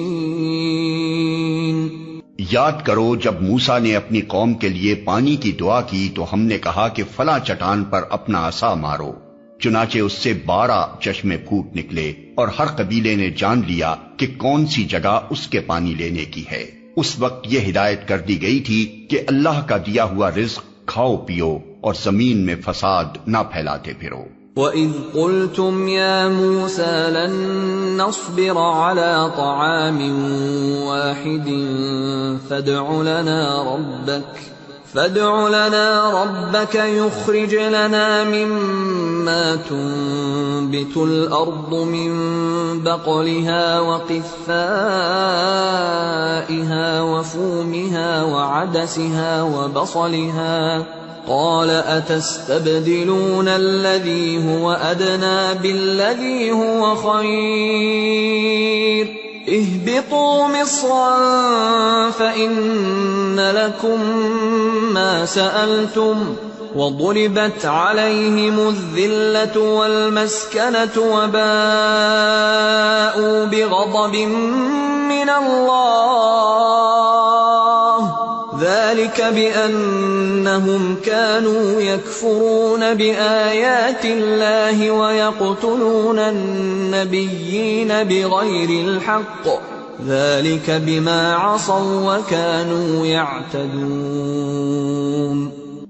Speaker 2: یاد کرو جب موسیٰ نے اپنی قوم کے لیے پانی کی دعا کی تو ہم نے کہا کہ فلاں چٹان پر اپنا عصا مارو، چنانچہ اس سے 12 چشمے پھوٹ نکلے اور ہر قبیلے نے جان لیا کہ کون سی جگہ اس کے پانی لینے کی ہے۔ اس وقت یہ ہدایت کر دی گئی تھی کہ اللہ کا دیا ہوا رزق کھاؤ پیو اور زمین میں فساد نہ پھیلاتے پھرو۔
Speaker 1: وَإِذْ قُلْتُمْ يَا مُوسَىٰ لَن نَّصْبِرَ عَلَىٰ طَعَامٍ وَاحِدٍ فَادْعُ لَنَا رَبَّكَ يُخْرِجْ لَنَا مِمَّا تُنبِتُ الْأَرْضُ مِن بَقْلِهَا وَقِثَّائِهَا وَفُومِهَا وَعَدَسِهَا وَبَصَلِهَا قَالَ أَتَسْتَبْدِلُونَ الَّذِي هُوَ أَدْنَىٰ بِالَّذِي هُوَ خَيْرٌ اهْبِطُوا مِصْرًا فَإِنَّ لَكُم مَّا سَأَلْتُمْ وَضُرِبَتْ عَلَيْهِمُ الذِّلَّةُ وَالْمَسْكَنَةُ وَبَاءُوا بِغَضَبٍ مِّنَ اللَّهِ ذَلِكَ بِأَنَّهُمْ كَانُوا يَكْفُرُونَ بِآيَاتِ اللَّهِ وَيَقْتُلُونَ النَّبِيِّينَ بِغَيْرِ الْحَقِّ ذَلِكَ بِمَا عَصَوا وَّكَانُوا يَعْتَدُونَ۔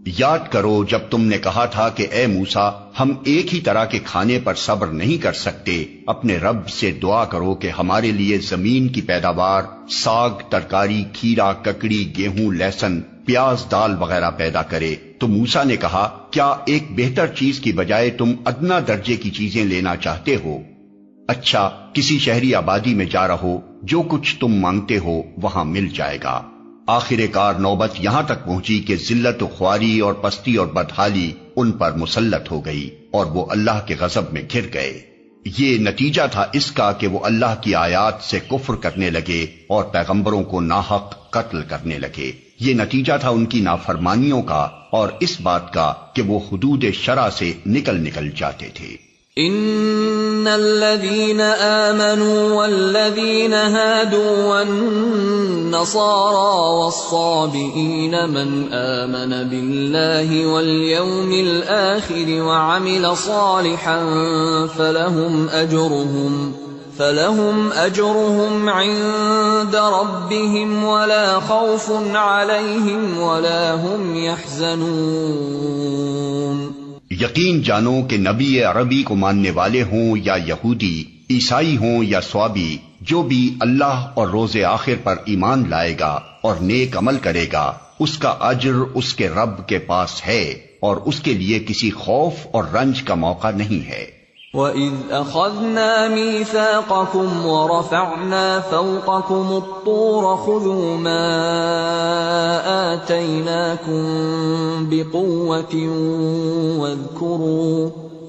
Speaker 2: یاد کرو جب تم نے کہا تھا کہ اے موسیٰ ہم ایک ہی طرح کے کھانے پر صبر نہیں کر سکتے، اپنے رب سے دعا کرو کہ ہمارے لیے زمین کی پیداوار، ساگ، ترکاری، کھیرا، ککڑی، گیہوں، لہسن، پیاز، دال وغیرہ پیدا کرے۔ تو موسیٰ نے کہا کیا ایک بہتر چیز کی بجائے تم ادنا درجے کی چیزیں لینا چاہتے ہو؟ اچھا کسی شہری آبادی میں جا رہو، جو کچھ تم مانگتے ہو وہاں مل جائے گا۔ آخر کار نوبت یہاں تک پہنچی کہ ذلت و خواری اور پستی اور بدحالی ان پر مسلط ہو گئی اور وہ اللہ کے غضب میں گر گئے۔ یہ نتیجہ تھا اس کا کہ وہ اللہ کی آیات سے کفر کرنے لگے اور پیغمبروں کو ناحق قتل کرنے لگے۔ یہ نتیجہ تھا ان کی نافرمانیوں کا اور اس بات کا کہ وہ حدود شرع سے نکل جاتے تھے۔
Speaker 1: ان الذين آمنوا والذين هادوا والنصارى والصابئين من آمن بالله واليوم الآخر وعمل صالحا فلهم أجرهم عند ربهم ولا خوف عليهم ولا هم يحزنون۔
Speaker 2: یقین جانو کہ نبی عربی کو ماننے والے ہوں یا یہودی، عیسائی ہوں یا صوابی، جو بھی اللہ اور روز آخر پر ایمان لائے گا اور نیک عمل کرے گا، اس کا اجر اس کے رب کے پاس ہے اور اس کے لیے کسی خوف اور رنج کا موقع نہیں ہے۔
Speaker 1: وَإِذْ أَخَذْنَا مِيثَاقَكُمْ وَرَفَعْنَا فَوْقَكُمُ الطُّورَ خُذُوا مَا آتَيْنَاكُمْ بِقُوَّةٍ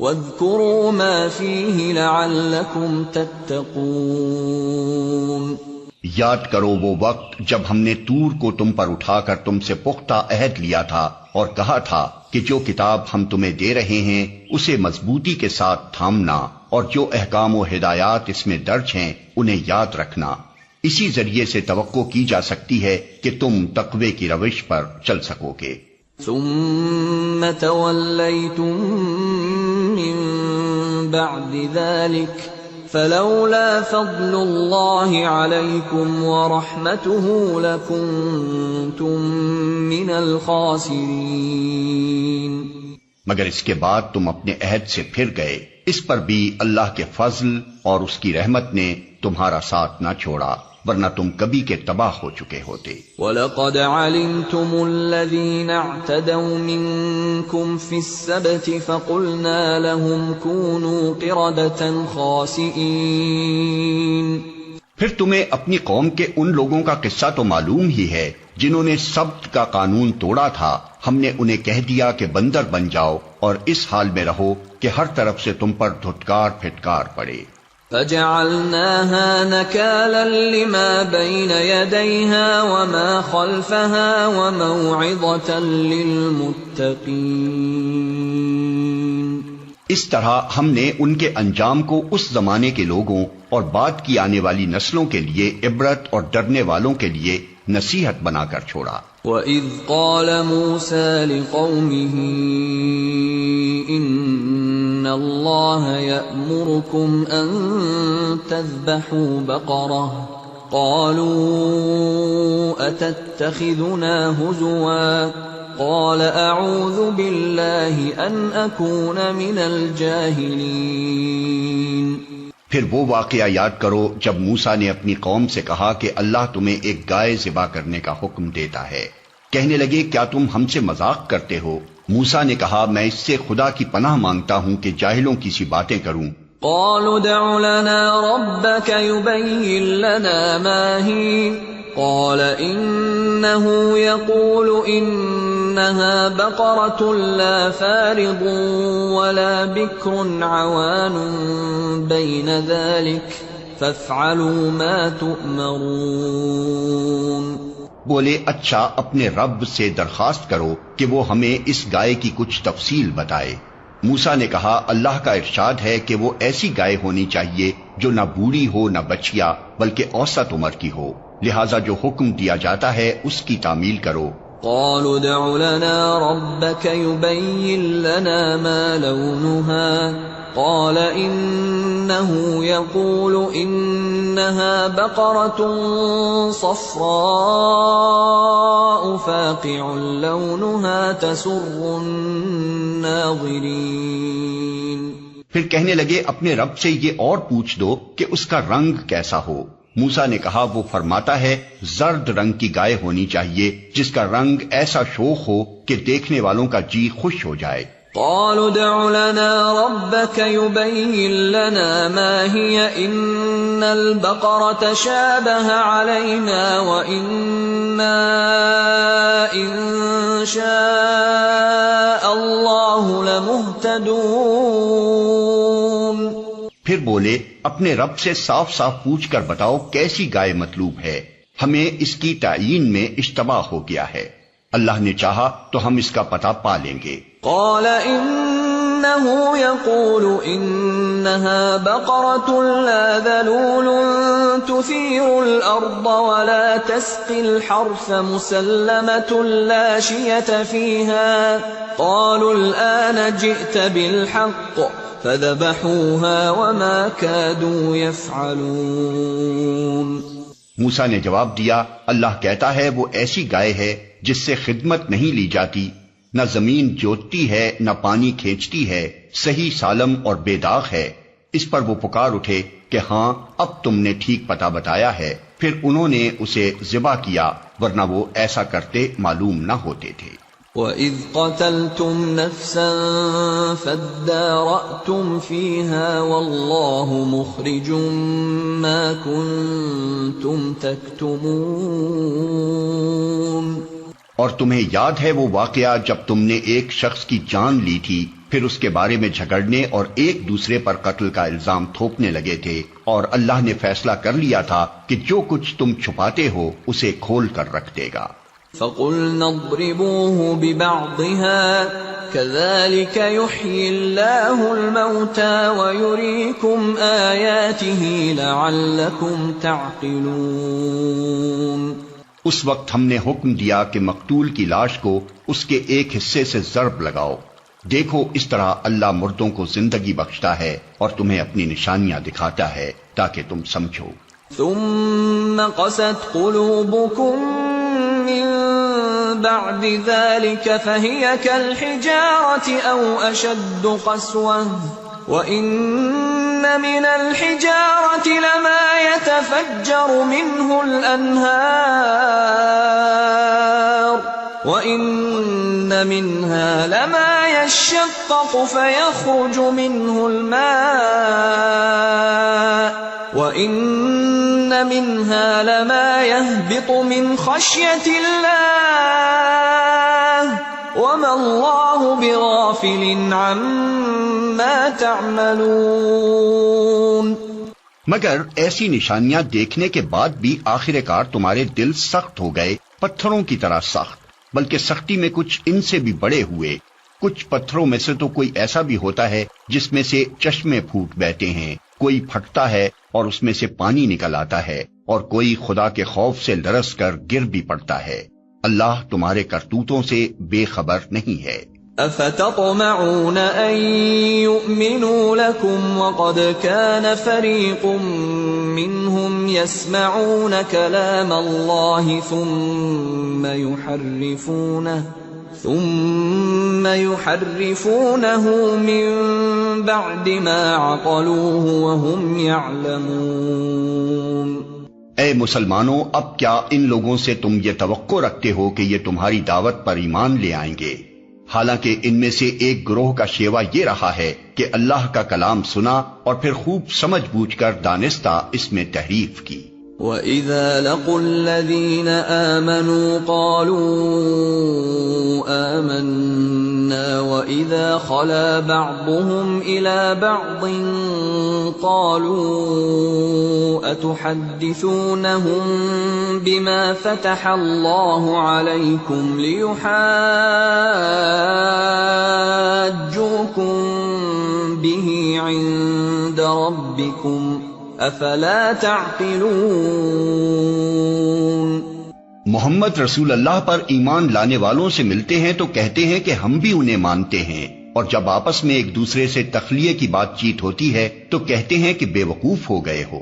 Speaker 1: وَاذْكُرُوا مَا فِيهِ لَعَلَّكُمْ تَتَّقُونَ۔
Speaker 2: یاد کرو وہ وقت جب ہم نے طور کو تم پر اٹھا کر تم سے پختہ عہد لیا تھا اور کہا تھا کہ جو کتاب ہم تمہیں دے رہے ہیں اسے مضبوطی کے ساتھ تھامنا اور جو احکام و ہدایات اس میں درج ہیں انہیں یاد رکھنا۔ اسی ذریعے سے توقع کی جا سکتی ہے کہ تم تقوی کی روش پر چل سکو گے۔
Speaker 1: ثم تولیتم من بعد ذلك فلولا فضل اللہ علیکم ورحمتہ لکنتم من الخاسرین۔
Speaker 2: مگر اس کے بعد تم اپنے عہد سے پھر گئے، اس پر بھی اللہ کے فضل اور اس کی رحمت نے تمہارا ساتھ نہ چھوڑا، ورنہ تم کبھی کے تباہ ہو چکے ہوتے۔
Speaker 1: وَلَقَدْ عَلِمْتُمُ الَّذِينَ اعْتَدَوْا مِنْكُمْ فِي السَّبْتِ فَقُلْنَا لَهُمْ كُونُوا قِرَدَةً خَاسِئِينَ۔
Speaker 2: پھر تمہیں اپنی قوم کے ان لوگوں کا قصہ تو معلوم ہی ہے جنہوں نے سبت کا قانون توڑا تھا، ہم نے انہیں کہہ دیا کہ بندر بن جاؤ اور اس حال میں رہو کہ ہر طرف سے تم پر دھتکار پھٹکار پڑے۔
Speaker 1: فَجَعَلْنَاهَا نَكَالًا لِمَا بَيْنَ يَدَيْهَا وَمَا خَلْفَهَا وَمَوْعِظَةً لِلْمُتَّقِينَ۔
Speaker 2: اس طرح ہم نے ان کے انجام کو اس زمانے کے لوگوں اور بعد کی آنے والی نسلوں کے لیے عبرت اور ڈرنے والوں کے لیے نصیحت بنا کر چھوڑا۔
Speaker 1: وَإِذْ قَالَ مُوسَىٰ لِقَوْمِهِ إِنَّ اللَّهَ يَأْمُرُكُمْ أَن تَذْبَحُوا بَقَرَةً قَالُوا أَتَتَّخِذُنَا هُزُوًا قَالَ أَعُوذُ بِاللَّهِ أَنْ أَكُونَ مِنَ الْجَاهِلِينَ۔
Speaker 2: پھر وہ واقعہ یاد کرو جب موسیٰ نے اپنی قوم سے کہا کہ اللہ تمہیں ایک گائے ذبح کرنے کا حکم دیتا ہے۔ کہنے لگے کیا تم ہم سے مذاق کرتے ہو؟ موسیٰ نے کہا میں اس سے خدا کی پناہ مانگتا ہوں کہ جاہلوں کی سی باتیں کروں۔
Speaker 1: قالوا ادع لنا ربك يبين لنا ما هي قال إنه يقول إنها بقرة لا فارض ولا بكر عوان بين ذلك فافعلوا ما تؤمرون۔
Speaker 2: بولے اچھا اپنے رب سے درخواست کرو کہ وہ ہمیں اس گائے کی کچھ تفصیل بتائے۔ موسیٰ نے کہا اللہ کا ارشاد ہے کہ وہ ایسی گائے ہونی چاہیے جو نہ بوڑھی ہو نہ بچیا بلکہ اوسط عمر کی ہو، لہذا جو حکم دیا جاتا ہے اس کی تعمیل کرو۔
Speaker 1: قالوا ادع لنا ربك يبين لنا ما لونها قال إنه يقول إنها بقرة صفراء فاقع لونها تسر الناظرين۔
Speaker 2: پھر کہنے لگے اپنے رب سے یہ اور پوچھ دو کہ اس کا رنگ کیسا ہو۔ موسیٰ نے کہا وہ فرماتا ہے زرد رنگ کی گائے ہونی چاہیے جس کا رنگ ایسا شوخ ہو کہ دیکھنے والوں کا جی خوش ہو جائے۔
Speaker 1: قالوا ادع لنا ربك يبين لنا ما هي إن البقرة شابه علينا وإنا إن شاء الله لمهتدون۔
Speaker 2: پھر بولے اپنے رب سے صاف صاف پوچھ کر بتاؤ کیسی گائے مطلوب ہے، ہمیں اس کی تعیین میں اشتباہ ہو گیا ہے، اللہ نے چاہا تو ہم اس کا پتہ پا لیں گے۔
Speaker 1: قال إنه يقول إنها بقرة لا ذلول تثير الأرض ولا تسقي الحرث مسلمة لا شية فيها قالوا الآن جئت بالحق فذبحوها وما كادوا يفعلون۔
Speaker 2: موسیٰ نے جواب دیا اللہ کہتا ہے وہ ایسی گائے ہے جس سے خدمت نہیں لی جاتی، نہ زمین جوتتی ہے نہ پانی کھینچتی ہے، صحیح سالم اور بے داغ ہے۔ اس پر وہ پکار اٹھے کہ ہاں اب تم نے ٹھیک پتہ بتایا ہے، پھر انہوں نے اسے ذبح کیا ورنہ وہ ایسا کرتے معلوم نہ ہوتے تھے۔
Speaker 1: وَإِذْ قَتَلْتُمْ نَفْسًا فَادَّارَأْتُمْ فِيهَا وَاللَّهُ مُخْرِجٌ مَا كُنْتُمْ تَكْتُمُونَ۔
Speaker 2: اور تمہیں یاد ہے وہ واقعہ جب تم نے ایک شخص کی جان لی تھی، پھر اس کے بارے میں جھگڑنے اور ایک دوسرے پر قتل کا الزام تھوپنے لگے تھے، اور اللہ نے فیصلہ کر لیا تھا کہ جو کچھ تم چھپاتے ہو اسے کھول کر رکھ دے گا۔
Speaker 1: فَقُلْنَا اضْرِبُوهُ بِبَعْضِهَا كَذَلِكَ يُحْيِي اللَّهُ الْمَوْتَى وَيُرِيكُمْ آيَاتِهِ لَعَلَّكُمْ تَعْقِلُونَ۔
Speaker 2: اس وقت ہم نے حکم دیا کہ مقتول کی لاش کو اس کے ایک حصے سے ضرب لگاؤ، دیکھو اس طرح اللہ مردوں کو زندگی بخشتا ہے اور تمہیں اپنی نشانیاں دکھاتا ہے تاکہ تم سمجھو۔
Speaker 1: ثم قست قلوبكم من بعد ذلك فهي كالحجارة أو أشد قسوة وَإِنَّ مِنَ الْحِجَارَةِ لَمَا يَتَفَجَّرُ مِنْهُ الْأَنْهَارُ وَإِنَّ مِنْهَا لَمَا يَشَّقَّقُ فَيَخْرُجُ مِنْهُ الْمَاءُ وَإِنَّ مِنْهَا لَمَا يَهْبِطُ مِنْ خَشْيَةِ اللَّهِ وَمَا اللَّهُ بِغَافِلٍ عَمَّا تَعْمَلُونَ۔
Speaker 2: مگر ایسی نشانیاں دیکھنے کے بعد بھی آخر کار تمہارے دل سخت ہو گئے، پتھروں کی طرح سخت، بلکہ سختی میں کچھ ان سے بھی بڑے ہوئے۔ کچھ پتھروں میں سے تو کوئی ایسا بھی ہوتا ہے جس میں سے چشمے پھوٹ بہتے ہیں، کوئی پھٹتا ہے اور اس میں سے پانی نکل آتا ہے، اور کوئی خدا کے خوف سے لرز کر گر بھی پڑتا ہے۔ اللہ تمہارے کرتوتوں سے بے خبر نہیں ہے۔
Speaker 1: أَفَتَطْمَعُونَ أَن يُؤْمِنُوا لَكُمْ وَقَدْ كَانَ فَرِيقٌ مِّنْهُمْ يَسْمَعُونَ كَلَامَ اللَّهِ ثُمَّ يُحَرِّفُونَهُ مِن بَعْدِ مَا عَقَلُوهُ وَهُمْ يَعْلَمُونَ۔
Speaker 2: اے مسلمانوں، اب کیا ان لوگوں سے تم یہ توقع رکھتے ہو کہ یہ تمہاری دعوت پر ایمان لے آئیں گے، حالانکہ ان میں سے ایک گروہ کا شیوا یہ رہا ہے کہ اللہ کا کلام سنا اور پھر خوب سمجھ بوجھ کر دانستہ اس میں تحریف کی۔
Speaker 1: وَإِذَا لَقُوا الَّذِينَ آمَنُوا قَالُوا آمَنَّا وَإِذَا خَلَا بَعْضُهُمْ إِلَى بَعْضٍ قَالُوا أَتُحَدِّثُونَهُم بِمَا فَتَحَ اللَّهُ عَلَيْكُمْ لِيُحَاجُّوكُم بِهِ عِندَ رَبِّكُمْ افلا تعقلون۔
Speaker 2: محمد رسول اللہ پر ایمان لانے والوں سے ملتے ہیں تو کہتے ہیں کہ ہم بھی انہیں مانتے ہیں، اور جب آپس میں ایک دوسرے سے تخلیہ کی بات چیت ہوتی ہے تو کہتے ہیں کہ بے وقوف ہو گئے ہو۔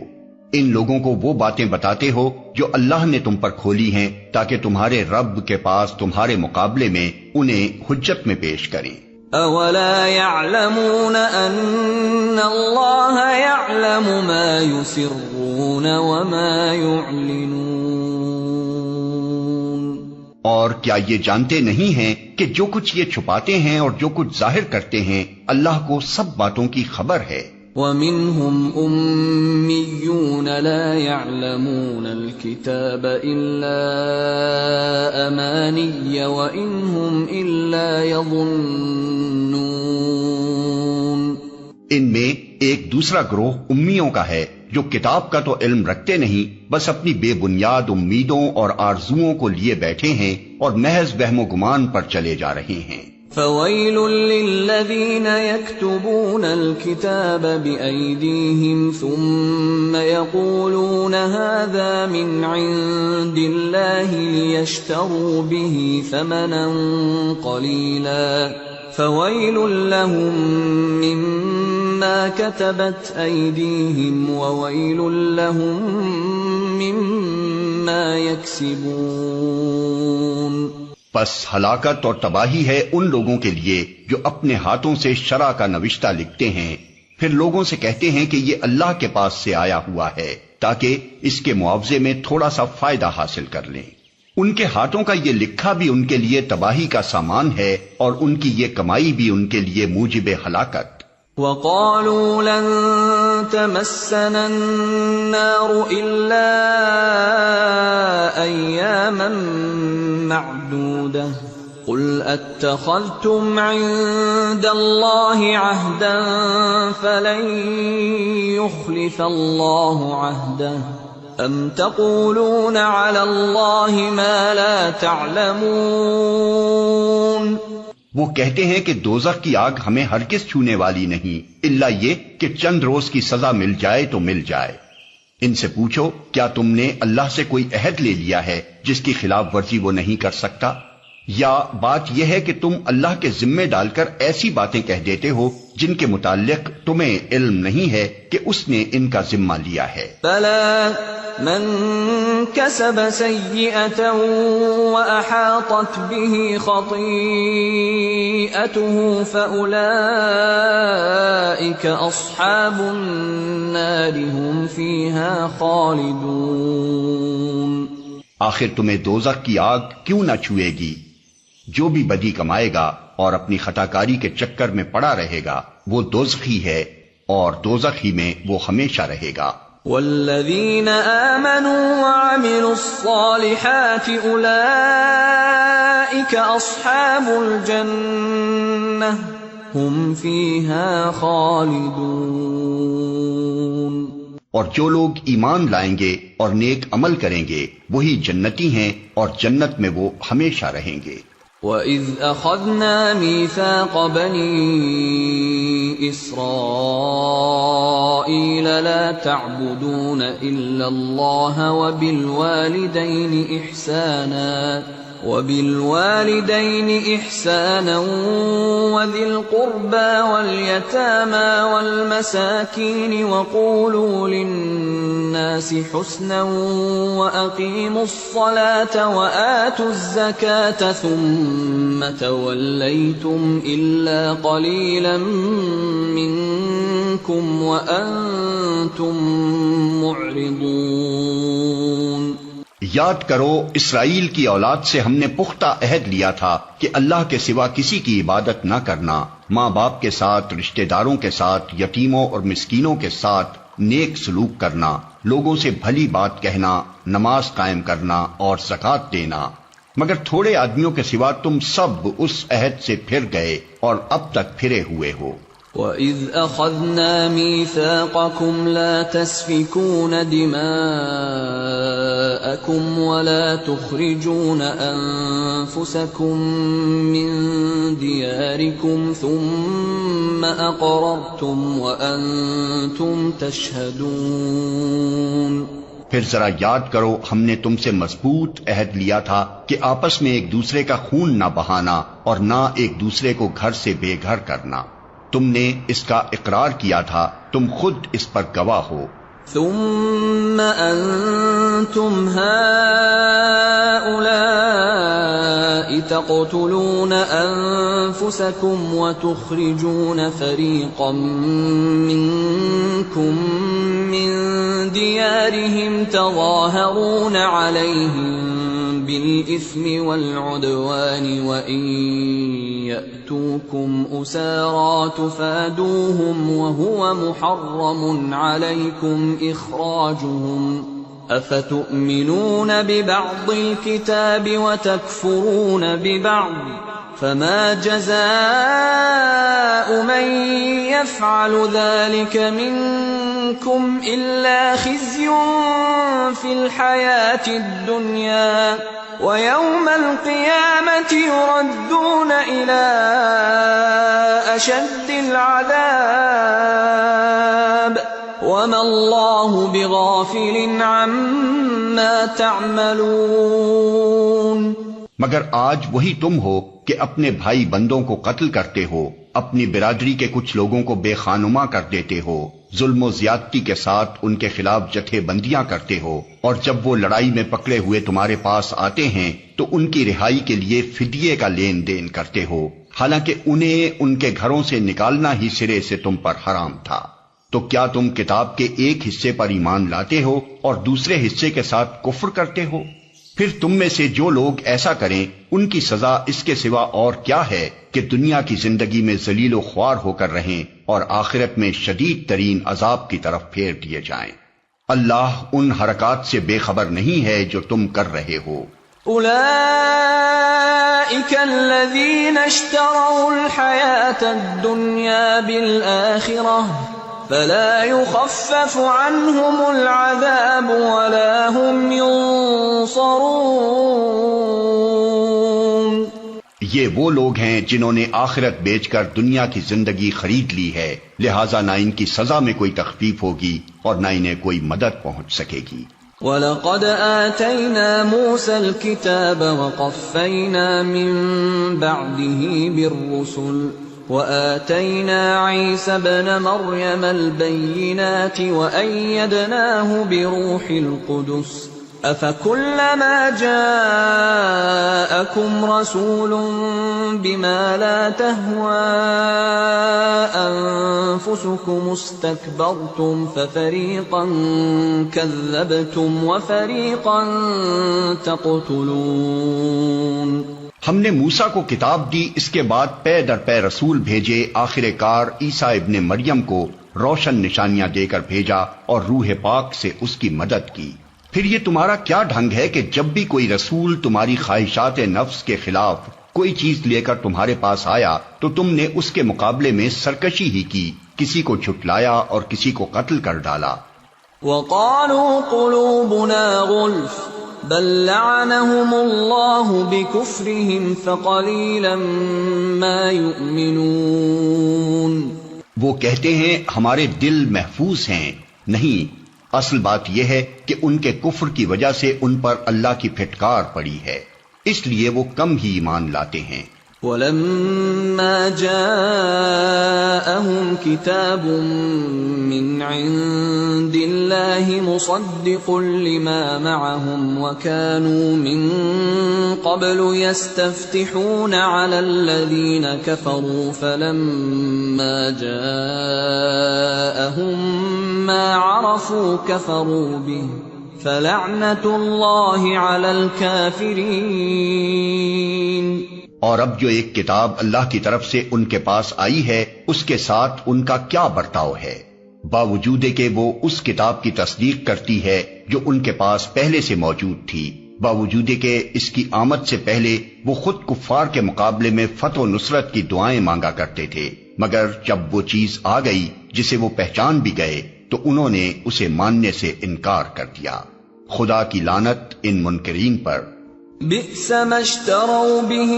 Speaker 2: ان لوگوں کو وہ باتیں بتاتے ہو جو اللہ نے تم پر کھولی ہیں تاکہ تمہارے رب کے پاس تمہارے مقابلے میں انہیں حجت میں پیش کریں۔
Speaker 1: اولا يعلمون ان اللہ يعلم ما يسرون وما يعلنون،
Speaker 2: اور کیا یہ جانتے نہیں ہیں کہ جو کچھ یہ چھپاتے ہیں اور جو کچھ ظاہر کرتے ہیں اللہ کو سب باتوں کی خبر ہے۔
Speaker 1: وَمِنْهُمْ أُمِّيُّونَ لَا يَعْلَمُونَ الْكِتَابَ إِلَّا أَمَانِيَّ وَإِنْ هُمْ إِلَّا يَظُنُّونَ۔
Speaker 2: ان میں ایک دوسرا گروہ امیوں کا ہے جو کتاب کا تو علم رکھتے نہیں، بس اپنی بے بنیاد امیدوں اور آرزوؤں کو لیے بیٹھے ہیں اور محض وہم و گمان پر چلے جا رہے ہیں۔
Speaker 1: فَوَيْلٌ لِّلَّذِينَ يَكْتُبُونَ الْكِتَابَ بِأَيْدِيهِمْ ثُمَّ يَقُولُونَ هَٰذَا مِنْ عِندِ اللَّهِ لِيَشْتَرُوا بِهِ ثَمَنًا قَلِيلًا فَوَيْلٌ لَّهُم مِّمَّا كَتَبَتْ أَيْدِيهِمْ وَوَيْلٌ لَّهُم مِّمَّا يَكْسِبُونَ۔
Speaker 2: پس ہلاکت اور تباہی ہے ان لوگوں کے لیے جو اپنے ہاتھوں سے شرع کا نوشتہ لکھتے ہیں، پھر لوگوں سے کہتے ہیں کہ یہ اللہ کے پاس سے آیا ہوا ہے تاکہ اس کے معاوضے میں تھوڑا سا فائدہ حاصل کر لیں۔ ان کے ہاتھوں کا یہ لکھا بھی ان کے لیے تباہی کا سامان ہے اور ان کی یہ کمائی بھی ان کے لیے موجب ہلاکت۔
Speaker 1: وَقَالُوا لَن تَمَسَّنَا النَّارُ إِلَّا أَيَّامًا مَّعْدُودَةً قُلْ أَتَّخَذْتُمْ عِندَ اللَّهِ عَهْدًا فَلَن يُخْلِفَ اللَّهُ عَهْدَهُ أَمْ تَقُولُونَ عَلَى اللَّهِ مَا لَا تَعْلَمُونَ۔
Speaker 2: وہ کہتے ہیں کہ دوزخ کی آگ ہمیں ہرگز چھونے والی نہیں الا یہ کہ چند روز کی سزا مل جائے تو مل جائے۔ ان سے پوچھو کیا تم نے اللہ سے کوئی عہد لے لیا ہے جس کی خلاف ورزی وہ نہیں کر سکتا، یا بات یہ ہے کہ تم اللہ کے ذمے ڈال کر ایسی باتیں کہہ دیتے ہو جن کے متعلق تمہیں علم نہیں ہے کہ اس نے ان کا ذمہ لیا ہے۔
Speaker 1: بَلَى مَن كَسَبَ سَيِّئَةً وَأَحَاطَتْ بِهِ خَطِيئَتُهُ فَأُولَئِكَ أَصْحَابُ النَّارِ هُمْ فِيهَا خَالِدُونَ۔
Speaker 2: آخر تمہیں دوزخ کی آگ کیوں نہ چھوئے گی؟ جو بھی بدی کمائے گا اور اپنی خطاکاری کے چکر میں پڑا رہے گا وہ دوزخی ہے اور دوزخ ہی میں وہ ہمیشہ رہے گا۔
Speaker 1: والذین آمنوا وعملوا الصالحات اولئک اصحاب الجنہ ہم فیہا خالدون۔
Speaker 2: اور جو لوگ ایمان لائیں گے اور نیک عمل کریں گے وہی جنتی ہیں اور جنت میں وہ ہمیشہ رہیں گے۔
Speaker 1: وَإِذْ أَخَذْنَا مِيثَاقَ بَنِي إِسْرَائِيلَ لَا تَعْبُدُونَ إِلَّا اللَّهَ وَبِالْوَالِدَيْنِ إِحْسَانًا وَذِي الْقُرْبَى وَالْيَتَامَى وَالْمَسَاكِينِ وَقُولُوا لِلنَّاسِ حُسْنًا وَأَقِيمُوا الصَّلَاةَ وَآتُوا الزَّكَاةَ ثُمَّ تَوَلَّيْتُمْ إِلَّا قَلِيلًا مِّنكُمْ وَأَنتُمْ مُعْرِضُونَ۔
Speaker 2: یاد کرو اسرائیل کی اولاد سے ہم نے پختہ عہد لیا تھا کہ اللہ کے سوا کسی کی عبادت نہ کرنا، ماں باپ کے ساتھ، رشتہ داروں کے ساتھ، یتیموں اور مسکینوں کے ساتھ نیک سلوک کرنا، لوگوں سے بھلی بات کہنا، نماز قائم کرنا اور زکوٰۃ دینا، مگر تھوڑے آدمیوں کے سوا تم سب اس عہد سے پھر گئے اور اب تک پھرے ہوئے ہو۔
Speaker 1: وَإِذْ أَخَذْنَا مِيثَاقَكُمْ لَا تَسْفِكُونَ دِمَاءَكُمْ وَلَا تُخْرِجُونَ أَنفُسَكُمْ مِنْ دِيَارِكُمْ ثُمَّ أَقْرَرْتُمْ وَأَنْتُمْ تَشْهَدُونَ۔
Speaker 2: پھر ذرا یاد کرو ہم نے تم سے مضبوط عہد لیا تھا کہ آپس میں ایک دوسرے کا خون نہ بہانا اور نہ ایک دوسرے کو گھر سے بے گھر کرنا. تم نے اس کا اقرار کیا تھا، تم خود اس پر گواہ ہو.
Speaker 1: ثم انتم هؤلاء تقتلون انفسكم وتخرجون فريقا منكم من ديارهم تظاهرون عليهم بالإثم والعدوان وإن يأتوكم أسارى تفادوهم وهو محرم عليكم إخراجهم أفتؤمنون ببعض الكتاب وتكفرون ببعض فما جزاء من يفعل ذلك منكم إلا خزي في الحياة الدنيا ويوم القيامة يردون إلى أشد العذاب وما الله بغافل عما تعملون.
Speaker 2: مگر آج وہی تم ہو کہ اپنے بھائی بندوں کو قتل کرتے ہو، اپنی برادری کے کچھ لوگوں کو بے خانما کر دیتے ہو، ظلم و زیادتی کے ساتھ ان کے خلاف جتھے بندیاں کرتے ہو، اور جب وہ لڑائی میں پکڑے ہوئے تمہارے پاس آتے ہیں تو ان کی رہائی کے لیے فدیے کا لین دین کرتے ہو، حالانکہ انہیں ان کے گھروں سے نکالنا ہی سرے سے تم پر حرام تھا. تو کیا تم کتاب کے ایک حصے پر ایمان لاتے ہو اور دوسرے حصے کے ساتھ کفر کرتے ہو؟ پھر تم میں سے جو لوگ ایسا کریں ان کی سزا اس کے سوا اور کیا ہے کہ دنیا کی زندگی میں ذلیل و خوار ہو کر رہیں اور آخرت میں شدید ترین عذاب کی طرف پھیر دیے جائیں. اللہ ان حرکات سے بے خبر نہیں ہے جو تم کر رہے ہو.
Speaker 1: اولئک الذین اشتروا الحیاة الدنیا بالآخرہ فلا يخفف عنهم العذاب ولا هم ينصرون.
Speaker 2: یہ وہ لوگ ہیں جنہوں نے آخرت بیچ کر دنیا کی زندگی خرید لی ہے، لہذا نہ ان کی سزا میں کوئی تخفیف ہوگی اور نہ انہیں کوئی مدد پہنچ سکے گی.
Speaker 1: وَلَقَدْ آتَيْنَا مُوسَى الْكِتَابَ وَقَفَّيْنَا مِن بَعْدِهِ بِالرُّسُلِ وَآتَيْنَا عِيسَى ابْنَ مَرْيَمَ الْبَيِّنَاتِ وَأَيَّدْنَاهُ بِرُوحِ الْقُدُسِ أَفَكُلَّمَا جَاءَكُمْ رَسُولٌ بِمَا لَا تَهْوَى أَنفُسُكُمُ اسْتَكْبَرْتُمْ فَفَرِيقًا كَذَّبْتُمْ وَفَرِيقًا تَقْتُلُونَ.
Speaker 2: ہم نے موسیٰ کو کتاب دی، اس کے بعد پے در پے رسول بھیجے، آخر کار عیسیٰ ابن مریم کو روشن نشانیاں دے کر بھیجا اور روح پاک سے اس کی مدد کی. پھر یہ تمہارا کیا ڈھنگ ہے کہ جب بھی کوئی رسول تمہاری خواہشات نفس کے خلاف کوئی چیز لے کر تمہارے پاس آیا تو تم نے اس کے مقابلے میں سرکشی ہی کی، کسی کو جھٹلایا اور کسی کو قتل کر ڈالا.
Speaker 1: وَقَالُوا قُلُوبُنَا غُلْفٌ بل لعنهم اللہ بکفرهم فقلیلا ما یؤمنون.
Speaker 2: وہ کہتے ہیں ہمارے دل محفوظ ہیں، نہیں، اصل بات یہ ہے کہ ان کے کفر کی وجہ سے ان پر اللہ کی پھٹکار پڑی ہے، اس لیے وہ کم ہی ایمان لاتے ہیں.
Speaker 1: وَلَمَّا جَاءَهُمْ كِتَابٌ مِّنْ عِندِ اللَّهِ مُصَدِّقٌ لِّمَا مَعَهُمْ وَكَانُوا مِن قَبْلُ يَسْتَفْتِحُونَ عَلَى الَّذِينَ كَفَرُوا فَلَمَّا جَاءَهُم مَّا عَرَفُوا كَفَرُوا بِهِ فَلَعْنَةُ اللَّهِ عَلَى الْكَافِرِينَ.
Speaker 2: اور اب جو ایک کتاب اللہ کی طرف سے ان کے پاس آئی ہے اس کے ساتھ ان کا کیا برتاؤ ہے، باوجود کہ وہ اس کتاب کی تصدیق کرتی ہے جو ان کے پاس پہلے سے موجود تھی، باوجود کہ اس کی آمد سے پہلے وہ خود کفار کے مقابلے میں فتح و نصرت کی دعائیں مانگا کرتے تھے، مگر جب وہ چیز آ گئی جسے وہ پہچان بھی گئے تو انہوں نے اسے ماننے سے انکار کر دیا. خدا کی لعنت ان منکرین پر.
Speaker 1: بئس ما اشتروا به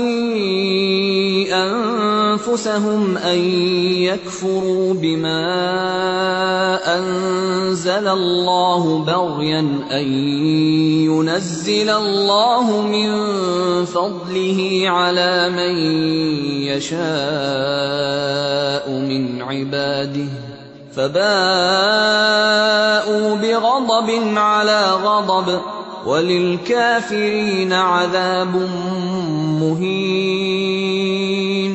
Speaker 1: أنفسهم أن يكفروا بما أنزل الله بغيا أن ينزل الله من فضله على من يشاء من عباده فباءوا بغضب على غضب وَلِلْكَافِرِينَ عَذَابٌ مُّهِينٌ۔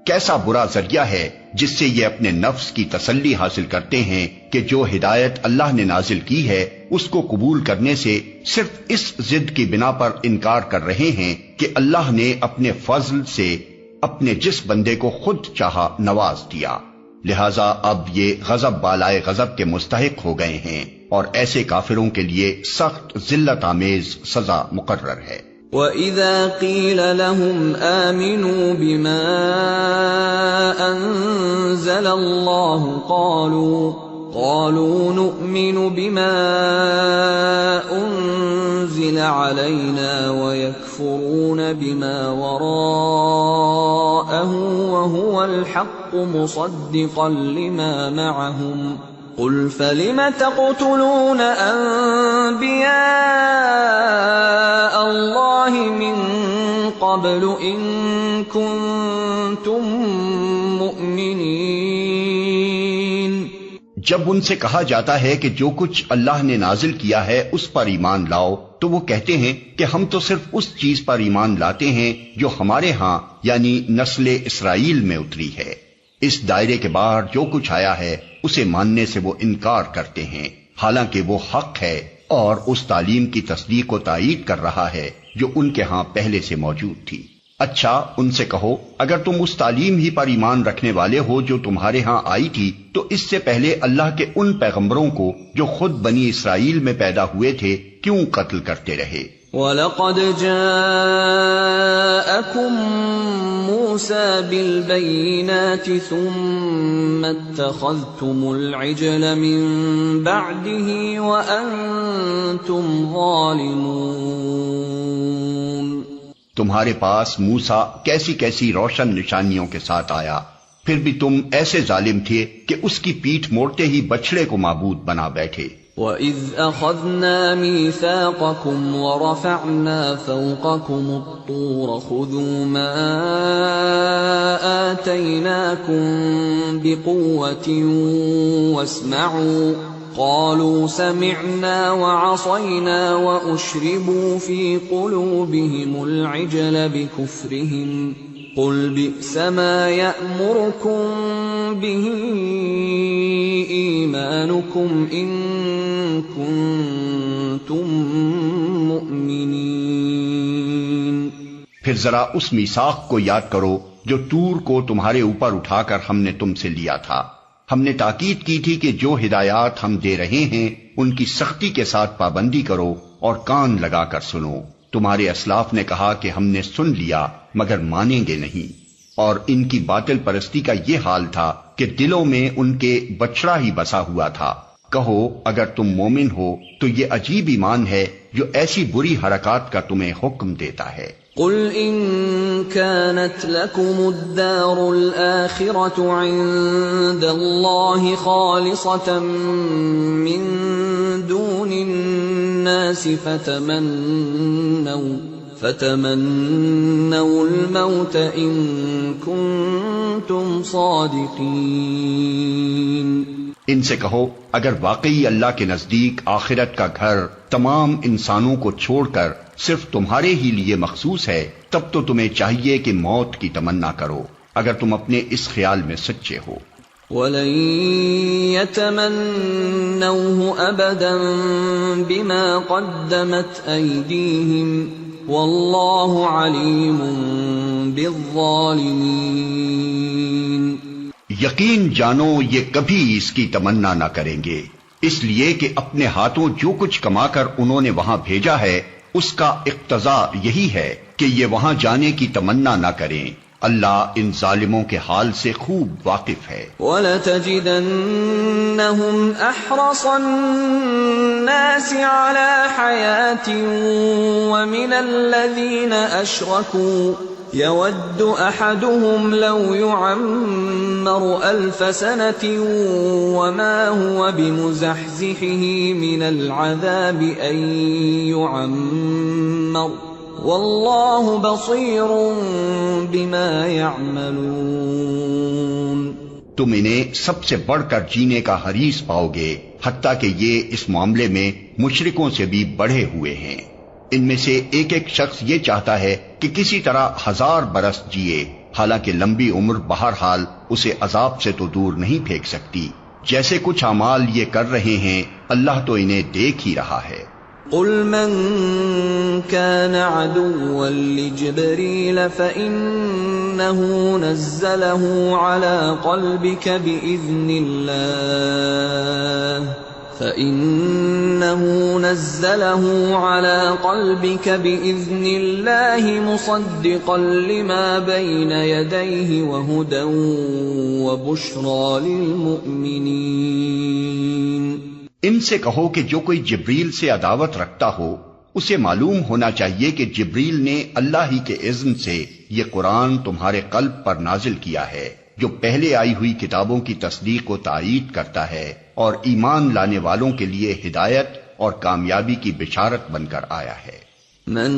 Speaker 2: کیسا برا ذریعہ ہے جس سے یہ اپنے نفس کی تسلی حاصل کرتے ہیں کہ جو ہدایت اللہ نے نازل کی ہے اس کو قبول کرنے سے صرف اس ضد کی بنا پر انکار کر رہے ہیں کہ اللہ نے اپنے فضل سے اپنے جس بندے کو خود چاہا نواز دیا، لہذا اب یہ غضب بالائے غضب کے مستحق ہو گئے ہیں، اور ایسے کافروں کے لیے سخت ذلت آمیز سزا مقرر ہے۔
Speaker 1: وَإِذَا قِيلَ لَهُمْ آمِنُوا بِمَا أَنزَلَ اللَّهُ قَالُوا نُؤْمِنُ بِمَا أُنزِلَ عَلَيْنَا وَيَكْفُرُونَ بِمَا وَرَاءَهُ وَهُوَ الْحَقُّ مُصَدِّقًا لِمَا مَعَهُمْ قُلْ فَلِمَ تَقْتُلُونَ أَنبِيَاءَ اللَّهِ مِن قَبْلُ إِن كُنتُم مُّؤْمِنِينَ۔
Speaker 2: جب ان سے کہا جاتا ہے کہ جو کچھ اللہ نے نازل کیا ہے اس پر ایمان لاؤ تو وہ کہتے ہیں کہ ہم تو صرف اس چیز پر ایمان لاتے ہیں جو ہمارے ہاں یعنی نسل اسرائیل میں اتری ہے، اس دائرے کے باہر جو کچھ آیا ہے اسے ماننے سے وہ انکار کرتے ہیں، حالانکہ وہ حق ہے اور اس تعلیم کی تصدیق و تائید کر رہا ہے جو ان کے ہاں پہلے سے موجود تھی۔ اچھا ان سے کہو اگر تم اس تعلیم ہی پر ایمان رکھنے والے ہو جو تمہارے ہاں آئی تھی تو اس سے پہلے اللہ کے ان پیغمبروں کو جو خود بنی اسرائیل میں پیدا ہوئے تھے کیوں قتل کرتے رہے؟
Speaker 1: وَلَقَدْ جَاءَكُم مُّوسَىٰ بِالْبَيِّنَاتِ ثُمَّ اتَّخَذْتُمُ الْعِجْلَ مِن بَعْدِهِ وَأَنتُمْ ظَالِمُونَ۔
Speaker 2: تمہارے پاس موسیٰ کیسی کیسی روشن نشانیوں کے ساتھ آیا، پھر بھی تم ایسے ظالم تھے کہ اس کی پیٹھ موڑتے ہی بچڑے کو معبود بنا بیٹھے۔
Speaker 1: وَإِذْ أَخَذْنَا مِيثَاقَكُمْ وَرَفَعْنَا فَوْقَكُمُ الطُّورَ خُذُوا مَا آتَيْنَاكُمْ بِقُوَّةٍ وَاسْمَعُوا قَالُوا سَمِعْنَا وَعَصَيْنَا وَأُشْرِبُوا فِي قُلُوبِهِمُ الْعِجْلَ بِكُفْرِهِمْ قُلْ بِئْسَ مَا يَأْمُرُكُمْ بِهِ إِيمَانُكُمْ إِن كُنتُم مُّؤْمِنِينَ۔
Speaker 2: پھر ذرا اس میثاق کو یاد کرو جو طور کو تمہارے اوپر اٹھا کر ہم نے تم سے لیا تھا۔ ہم نے تاکید کی تھی کہ جو ہدایات ہم دے رہے ہیں ان کی سختی کے ساتھ پابندی کرو اور کان لگا کر سنو۔ تمہارے اسلاف نے کہا کہ ہم نے سن لیا مگر مانیں گے نہیں، اور ان کی باطل پرستی کا یہ حال تھا کہ دلوں میں ان کے بچڑا ہی بسا ہوا تھا۔ کہو اگر تم مومن ہو تو یہ عجیب ایمان ہے جو ایسی بری حرکات کا تمہیں حکم دیتا ہے۔
Speaker 1: قل إن كانت لكم الدار الآخرة عند الله خالصة من دون الناس فتمنوا الموت إن كنتم صادقين۔
Speaker 2: ان سے کہو اگر واقعی اللہ کے نزدیک آخرت کا گھر تمام انسانوں کو چھوڑ کر صرف تمہارے ہی لیے مخصوص ہے تب تو تمہیں چاہیے کہ موت کی تمنا کرو اگر تم اپنے اس خیال میں سچے ہو۔
Speaker 1: وَلَن يَتَمَنَّوْهُ أَبَدًا بِمَا قَدَّمَتْ أَيْدِيهِمْ وَاللَّهُ عَلِيمٌ بِالظَّالِمِينَ۔
Speaker 2: یقین جانو یہ کبھی اس کی تمنا نہ کریں گے، اس لیے کہ اپنے ہاتھوں جو کچھ کما کر انہوں نے وہاں بھیجا ہے اس کا اقتضا یہی ہے کہ یہ وہاں جانے کی تمنا نہ کریں۔ اللہ ان ظالموں کے حال سے خوب واقف ہے۔
Speaker 1: وَلَتَجِدَنَّهُمْ أَحْرَصَ النَّاسِ عَلَى حَيَاةٍ وَمِنَ الَّذِينَ أَشْرَكُوا يود أحدهم لو يعمر 1000 سنة وما هو بمزحزحه من العذاب أن يعمر والله بصير بما يعملون.
Speaker 2: تم انہیں سب سے بڑھ کر جینے کا حریص پاؤ گے، حتیٰ کہ یہ اس معاملے میں مشرکوں سے بھی بڑھے ہوئے ہیں۔ ان میں سے ایک ایک شخص یہ چاہتا ہے کہ کسی طرح 1000 برس جیے، حالانکہ لمبی عمر بہرحال اسے عذاب سے تو دور نہیں پھینک سکتی۔ جیسے کچھ اعمال یہ کر رہے ہیں، اللہ تو انہیں دیکھ ہی رہا ہے۔
Speaker 1: قل من كان عدوا لجبريل فإنه نزله على قلبك بإذن الله مصدقا لما بين يديه وهدى وبشرى للمؤمنين.
Speaker 2: ان سے کہو کہ جو کوئی جبریل سے عداوت رکھتا ہو اسے معلوم ہونا چاہیے کہ جبریل نے اللہ ہی کے اذن سے یہ قرآن تمہارے قلب پر نازل کیا ہے، جو پہلے آئی ہوئی کتابوں کی تصدیق و تائید کرتا ہے اور ایمان لانے والوں کے لیے ہدایت اور کامیابی کی بشارت بن کر آیا ہے۔
Speaker 1: من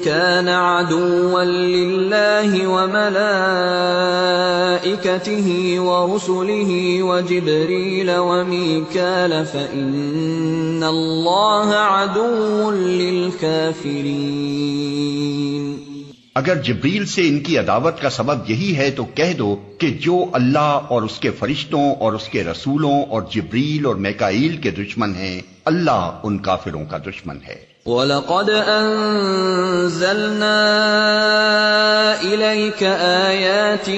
Speaker 1: كان عدوا لله وملائكته ورسله وجبريل وميكال فإن الله عدو للكافرين.
Speaker 2: اگر جبریل سے ان کی عداوت کا سبب یہی ہے تو کہہ دو کہ جو اللہ اور اس کے فرشتوں اور اس کے رسولوں اور جبریل اور میکائیل کے دشمن ہیں، اللہ ان کافروں کا دشمن ہے۔
Speaker 1: وَلَقَدْ أَنزَلْنَا إِلَيْكَ آيَاتٍ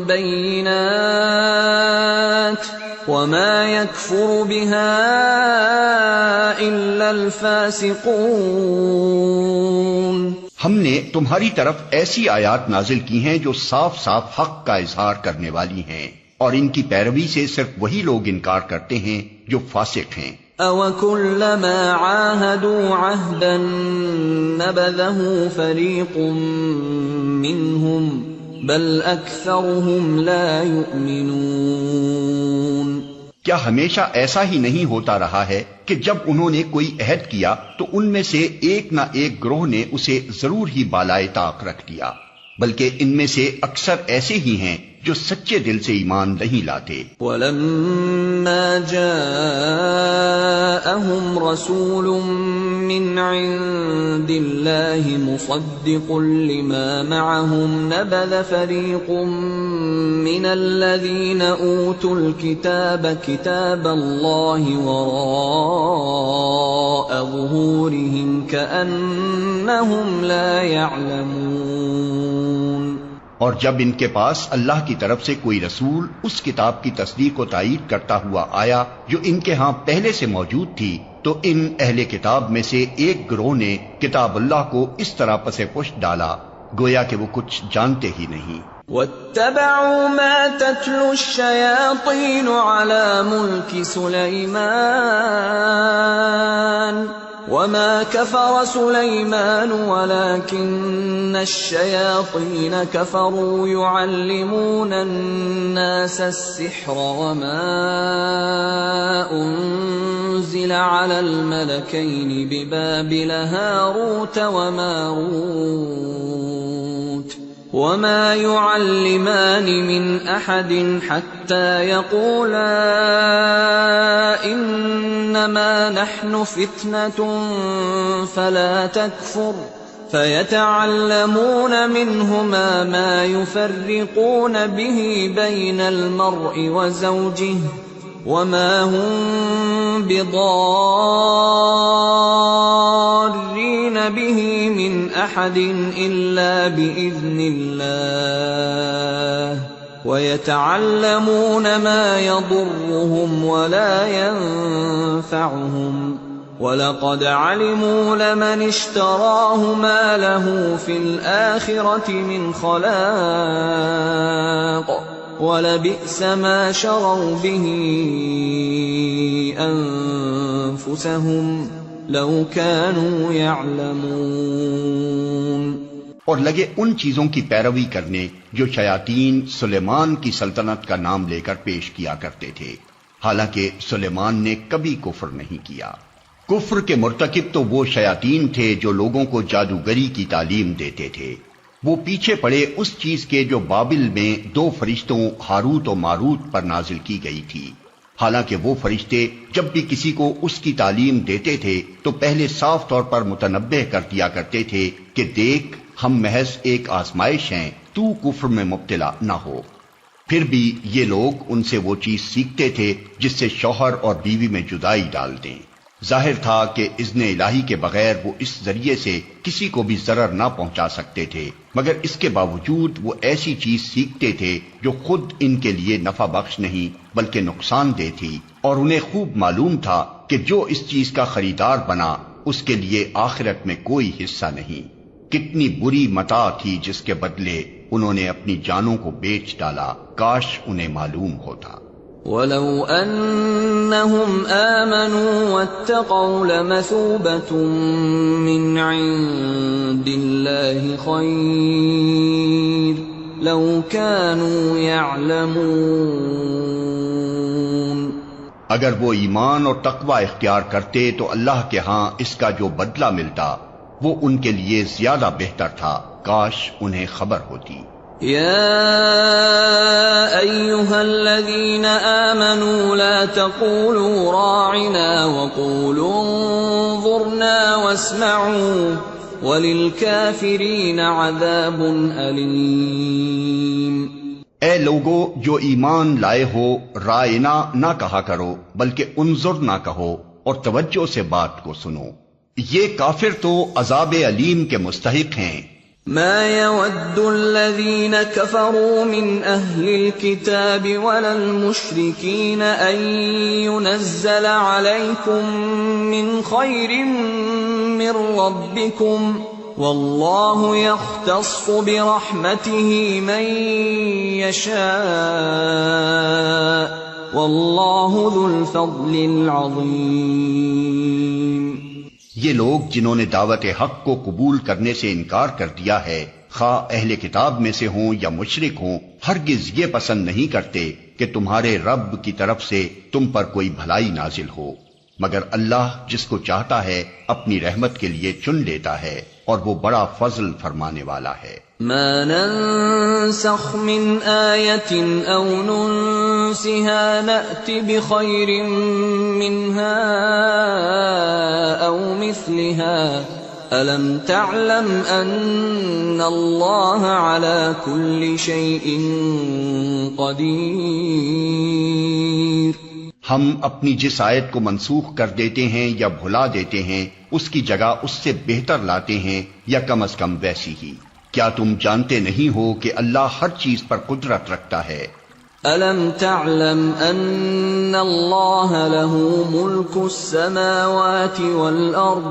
Speaker 1: بَيِّنَاتٍ وَمَا يَكْفُرُ بِهَا إِلَّا الْفَاسِقُونَ.
Speaker 2: ہم نے تمہاری طرف ایسی آیات نازل کی ہیں جو صاف صاف حق کا اظہار کرنے والی ہیں، اور ان کی پیروی سے صرف وہی لوگ انکار کرتے ہیں جو فاسق ہیں۔
Speaker 1: أَوَكُلَّمَا عَاهَدُوا عَهْدًا نَبَذَهُ فَرِيقٌ مِّنْهُمْ بَلْ أَكْثَرُهُمْ لَا يُؤْمِنُونَ.
Speaker 2: کیا ہمیشہ ایسا ہی نہیں ہوتا رہا ہے کہ جب انہوں نے کوئی عہد کیا تو ان میں سے ایک نہ ایک گروہ نے اسے ضرور ہی بالائے طاق رکھ دیا، بلکہ ان میں سے اکثر ایسے ہی ہیں جو سچے دل سے ایمان نہیں لاتے۔
Speaker 1: وَلَمَّا جَاءَهُمْ رَسُولٌ مِّنْ عِندِ اللَّهِ مُصَدِّقٌ لِّمَا مَعَهُمْ نَبَذَ فَرِيقٌ مِّنَ الَّذِينَ أُوتُوا الْكِتَابَ كِتَابَ اللَّهِ وَرَاءَ ظُهُورِهِمْ كَأَنَّهُمْ لَا يَعْلَمُونَ.
Speaker 2: اور جب ان کے پاس اللہ کی طرف سے کوئی رسول اس کتاب کی تصدیق و تائید کرتا ہوا آیا جو ان کے ہاں پہلے سے موجود تھی، تو ان اہل کتاب میں سے ایک گروہ نے کتاب اللہ کو اس طرح پس پشت ڈالا گویا کہ وہ کچھ جانتے ہی نہیں۔
Speaker 1: وَاتَّبَعُوا مَا تَتْلُو الشَّيَاطِينُ عَلَى مُلْكِ سُلَيْمَانَ وَمَا كَفَرَ سُلَيْمَانُ وَلَكِنَّ الشَّيَاطِينَ كَفَرُوا يُعَلِّمُونَ النَّاسَ السِّحْرَ وَمَا أُنزِلَ عَلَى الْمَلَكَيْنِ بِبَابِلَ هَارُوتَ وَمَارُوتَ وَمَا يُعَلِّمَانِ مِنْ أَحَدٍ حَتَّى يَقُولَا إِنَّمَا نَحْنُ فِتْنَةٌ فَلَا تَكْفُرْ فَيَتَعَلَّمُونَ مِنْهُمَا مَا يُفَرِّقُونَ بِهِ بَيْنَ الْمَرْءِ وَزَوْجِهِ وَمَا هُمْ بِضَارِّينَ بِهِ مِنْ أَحَدٍ إِلَّا بِإِذْنِ اللَّهِ وَيَتَعَلَّمُونَ مَا يَضُرُّهُمْ وَلَا يَنفَعُهُمْ وَلَقَدْ عَلِمُوا لَمَنِ اشْتَرَاهُ مَا لَهُ فِي الْآخِرَةِ مِنْ خَلَاقٍ وَلَبِئْسَ مَا شَرَوْا بِهِ أَنفُسَهُمْ لَوْ كَانُوا يَعْلَمُونَ.
Speaker 2: اور لگے ان چیزوں کی پیروی کرنے جو شیاطین سلیمان کی سلطنت کا نام لے کر پیش کیا کرتے تھے، حالانکہ سلیمان نے کبھی کفر نہیں کیا۔ کفر کے مرتکب تو وہ شیاطین تھے جو لوگوں کو جادوگری کی تعلیم دیتے تھے۔ وہ پیچھے پڑے اس چیز کے جو بابل میں 2 فرشتوں ہاروت و ماروت پر نازل کی گئی تھی، حالانکہ وہ فرشتے جب بھی کسی کو اس کی تعلیم دیتے تھے تو پہلے صاف طور پر متنبہ کر دیا کرتے تھے کہ دیکھ، ہم محض ایک آزمائش ہیں، تو کفر میں مبتلا نہ ہو۔ پھر بھی یہ لوگ ان سے وہ چیز سیکھتے تھے جس سے شوہر اور بیوی میں جدائی ڈال دیں۔ ظاہر تھا کہ اذن الہی کے بغیر وہ اس ذریعے سے کسی کو بھی ضرر نہ پہنچا سکتے تھے، مگر اس کے باوجود وہ ایسی چیز سیکھتے تھے جو خود ان کے لیے نفع بخش نہیں بلکہ نقصان دہ تھی، اور انہیں خوب معلوم تھا کہ جو اس چیز کا خریدار بنا اس کے لیے آخرت میں کوئی حصہ نہیں۔ کتنی بری متاع تھی جس کے بدلے انہوں نے اپنی جانوں کو بیچ ڈالا، کاش انہیں معلوم ہوتا۔
Speaker 1: وَلَوْ أَنَّهُمْ آمَنُوا وَاتَّقَوْا لَمَثُوبَةٌ مِّنْ عِندِ اللَّهِ خَيْرٌ لَوْ كَانُوا يَعْلَمُونَ۔
Speaker 2: اگر وہ ایمان اور تقوی اختیار کرتے تو اللہ کے ہاں اس کا جو بدلہ ملتا وہ ان کے لیے زیادہ بہتر تھا، کاش انہیں خبر ہوتی۔
Speaker 1: يا أيها الذين آمنوا لا تقولوا راعنا وقولوا انظرنا واسمعوا وللكافرين عذاب أليم۔
Speaker 2: اے لوگو جو ایمان لائے ہو، رائنا نہ کہا کرو بلکہ انظر نہ کہو اور توجہ سے بات کو سنو، یہ کافر تو عذاب علیم کے مستحق ہیں۔
Speaker 1: ما يود الذين كفروا من أهل الكتاب ولا المشركين أن ينزل عليكم من خير من ربكم والله يختص برحمته من يشاء والله ذو الفضل العظيم۔
Speaker 2: یہ لوگ جنہوں نے دعوت حق کو قبول کرنے سے انکار کر دیا ہے، خواہ اہل کتاب میں سے ہوں یا مشرک ہوں، ہرگز یہ پسند نہیں کرتے کہ تمہارے رب کی طرف سے تم پر کوئی بھلائی نازل ہو، مگر اللہ جس کو چاہتا ہے اپنی رحمت کے لیے چن لیتا ہے، اور وہ بڑا فضل فرمانے والا ہے۔
Speaker 1: ما ننسخ من آية أو ننسها نأت بخير منها أو مثلها ألم تعلم أن الله على كل شيء قدير۔
Speaker 2: ہم اپنی جس آیت کو منسوخ کر دیتے ہیں یا بھلا دیتے ہیں اس کی جگہ اس سے بہتر لاتے ہیں یا کم از کم ویسی ہی۔ کیا تم جانتے نہیں ہو کہ اللہ ہر چیز پر قدرت رکھتا ہے؟
Speaker 1: أَلَمْ تَعْلَمْ أَنَّ اللَّهَ لَهُ مُلْكُ السَّمَاوَاتِ وَالْأَرْضِ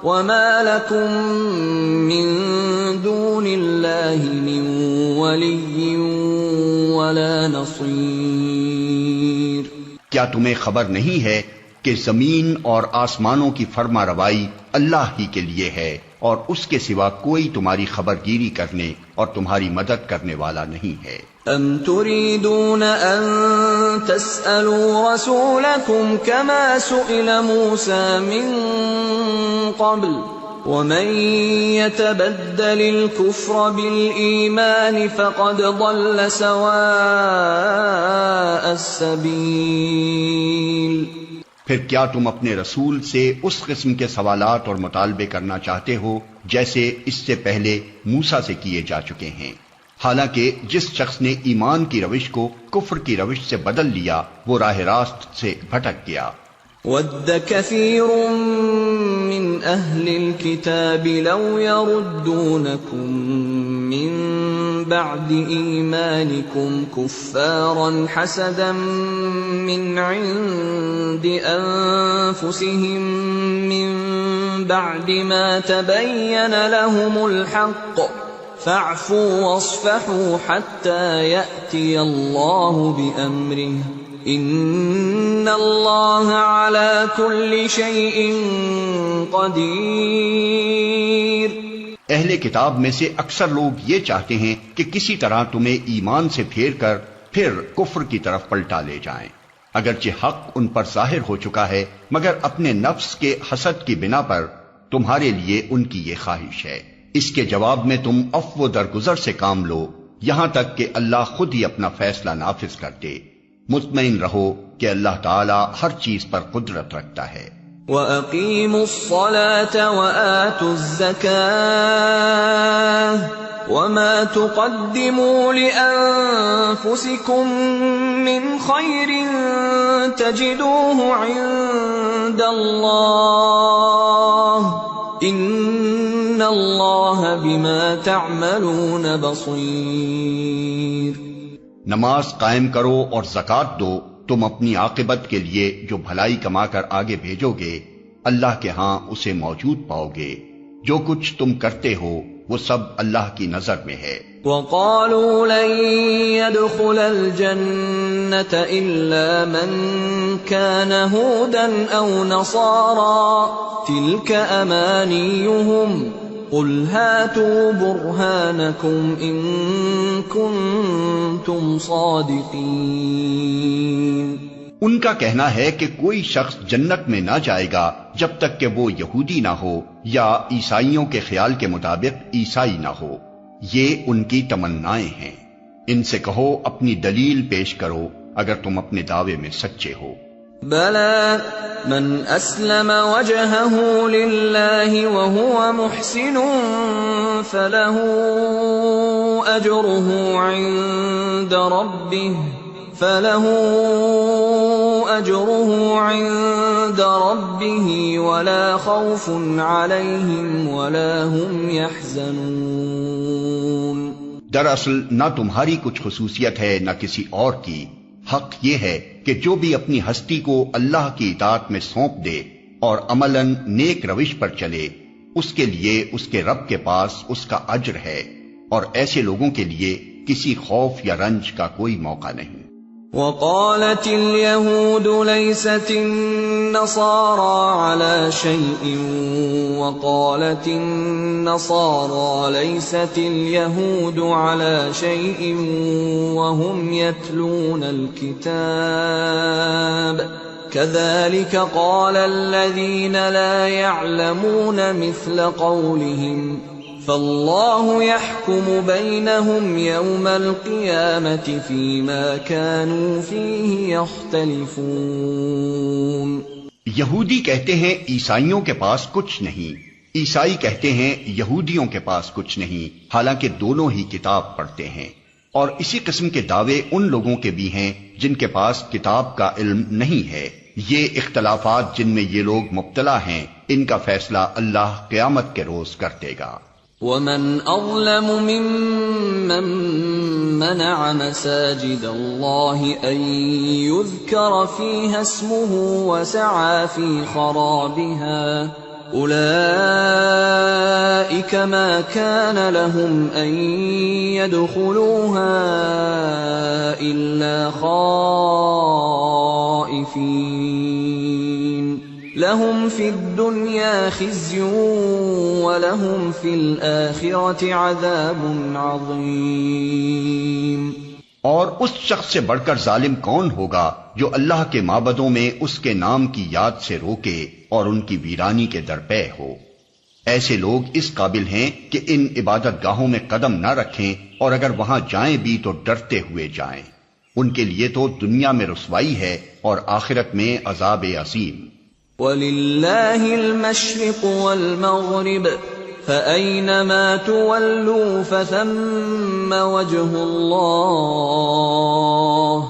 Speaker 1: وَمَا لَكُم مِّن دُونِ اللَّهِ مِن وَلِيٍّ وَلَا نَصِيرٍ۔
Speaker 2: کیا تمہیں خبر نہیں ہے کہ زمین اور آسمانوں کی فرما روائی اللہ ہی کے لیے ہے، اور اس کے سوا کوئی تمہاری خبر گیری کرنے اور تمہاری مدد کرنے والا نہیں ہے۔
Speaker 1: ام تريدون ان تسألوا رسولكم كما سئل موسى من قبل ومن يتبدل الكفر بالإيمان فقد ضل سواء السبيل۔
Speaker 2: پھر کیا تم اپنے رسول سے اس قسم کے سوالات اور مطالبے کرنا چاہتے ہو جیسے اس سے پہلے موسیٰ سے کیے جا چکے ہیں؟ حالانکہ جس شخص نے ایمان کی روش کو کفر کی روش سے بدل لیا وہ راہ راست سے بھٹک گیا۔
Speaker 1: وَدَّ كَثِيرٌ مِّنْ أَهْلِ الْكِتَابِ لَوْ يَرُدُّونَكُمْ مِّن بَعْدِ إِيمَانِكُمْ كُفَّارًا حَسَدًا مِّنْ عِندِ أَنفُسِهِم مِّن بَعْدِ مَا تَبَيَّنَ لَهُمُ الْحَقُّ فَاعْفُوا وَاصْفَحُوا حَتَّى يَأْتِيَ اللَّهُ بِأَمْرِهِ ان اللہ علی کل شیء قدیر۔
Speaker 2: اہل کتاب میں سے اکثر لوگ یہ چاہتے ہیں کہ کسی طرح تمہیں ایمان سے پھیر کر پھر کفر کی طرف پلٹا لے جائیں، اگرچہ حق ان پر ظاہر ہو چکا ہے، مگر اپنے نفس کے حسد کی بنا پر تمہارے لیے ان کی یہ خواہش ہے۔ اس کے جواب میں تم عفو و درگزر سے کام لو یہاں تک کہ اللہ خود ہی اپنا فیصلہ نافذ کر دے۔ مطمئن رہو کہ اللہ تعالی ہر چیز پر قدرت رکھتا ہے۔
Speaker 1: وَأَقِيمُوا الصَّلَاةَ وَآتُوا الزَّكَاةَ وَمَا تُقَدِّمُوا لِأَنفُسِكُم مِّنْ خَيْرٍ تَجِدُوهُ عِندَ اللَّهِ إِنَّ اللَّهَ بِمَا تَعْمَلُونَ بَصِيرٌ۔
Speaker 2: نماز قائم کرو اور زکوٰۃ دو، تم اپنی عاقبت کے لیے جو بھلائی کما کر آگے بھیجو گے اللہ کے ہاں اسے موجود پاؤ گے۔ جو کچھ تم کرتے ہو وہ سب اللہ کی نظر میں ہے۔
Speaker 1: وَقَالُوا لَن يَدْخُلَ الْجَنَّةَ إِلَّا مَن كَانَ هُودًا أَوْ نَصَارَىٰ تِلْكَ أَمَانِيُّهُمْ قُلْ هَاتُوا بُرْهَانَكُمْ إِن كُنتُمْ صَادِقِينَ۔
Speaker 2: ان کا کہنا ہے کہ کوئی شخص جنت میں نہ جائے گا جب تک کہ وہ یہودی نہ ہو یا عیسائیوں کے خیال کے مطابق عیسائی نہ ہو، یہ ان کی تمنائیں ہیں۔ ان سے کہو اپنی دلیل پیش کرو اگر تم اپنے دعوے میں سچے ہو۔
Speaker 1: بَلَىٰ مَنْ أَسْلَمَ وَجْهَهُ لِلَّهِ وَهُوَ مُحْسِنٌ فَلَهُ أَجْرُهُ عِندَ رَبِّهِ وَلَا خَوْفٌ عَلَيْهِمْ وَلَا هُمْ يَحْزَنُونَ۔
Speaker 2: دراصل نہ تمہاری کچھ خصوصیت ہے نہ کسی اور کی، حق یہ ہے کہ جو بھی اپنی ہستی کو اللہ کی اطاعت میں سونپ دے اور عملاً نیک روش پر چلے، اس کے لیے اس کے رب کے پاس اس کا اجر ہے، اور ایسے لوگوں کے لیے کسی خوف یا رنج کا کوئی موقع نہیں۔
Speaker 1: وَقَالَتِ الْيَهُودُ لَيْسَتِ النَّصَارَىٰ عَلَىٰ شَيْءٍ وَقَالَتِ النَّصَارَىٰ لَيْسَتِ الْيَهُودُ عَلَىٰ شَيْءٍ وَهُمْ يَتْلُونَ الْكِتَابَ كَذَٰلِكَ قَالَ الَّذِينَ لَا يَعْلَمُونَ مِثْلَ قَوْلِهِمْ فَاللَّهُ يَحْكُمُ بَيْنَهُمْ يَوْمَ الْقِيَامَةِ فِيمَا كَانُوا فِيهِ يَخْتَلِفُونَ۔
Speaker 2: یہودی کہتے ہیں عیسائیوں کے پاس کچھ نہیں، عیسائی کہتے ہیں یہودیوں کے پاس کچھ نہیں، حالانکہ دونوں ہی کتاب پڑھتے ہیں۔ اور اسی قسم کے دعوے ان لوگوں کے بھی ہیں جن کے پاس کتاب کا علم نہیں ہے۔ یہ اختلافات جن میں یہ لوگ مبتلا ہیں، ان کا فیصلہ اللہ قیامت کے روز کر دے گا۔
Speaker 1: وَمَنْ أَظْلَمُ مِمَّن مَّنَعَ مَسَاجِدَ اللَّهِ أَن يُذْكَرَ فِيهَا اسْمُهُ وَسَعَىٰ فِي خَرَابِهَا أُولَٰئِكَ مَا كَانَ لَهُمْ أَن يَدْخُلُوهَا إِلَّا خَائِفِينَ لَهُمْ فِي الدُّنْيَا خِزْيٌ وَلَهُمْ فِي الْآخِرَةِ عَذَابٌ عَظِيمٌ۔
Speaker 2: اور اس شخص سے بڑھ کر ظالم کون ہوگا جو اللہ کے معبدوں میں اس کے نام کی یاد سے روکے اور ان کی ویرانی کے درپے ہو۔ ایسے لوگ اس قابل ہیں کہ ان عبادت گاہوں میں قدم نہ رکھیں، اور اگر وہاں جائیں بھی تو ڈرتے ہوئے جائیں۔ ان کے لیے تو دنیا میں رسوائی ہے اور آخرت میں عذاب عظیم۔
Speaker 1: وَلِلَّهِ الْمَشْرِقُ وَالْمَغْرِبُ فَأَيْنَمَا تُوَلُّوا فَثَمَّ وَجْهُ اللَّهِ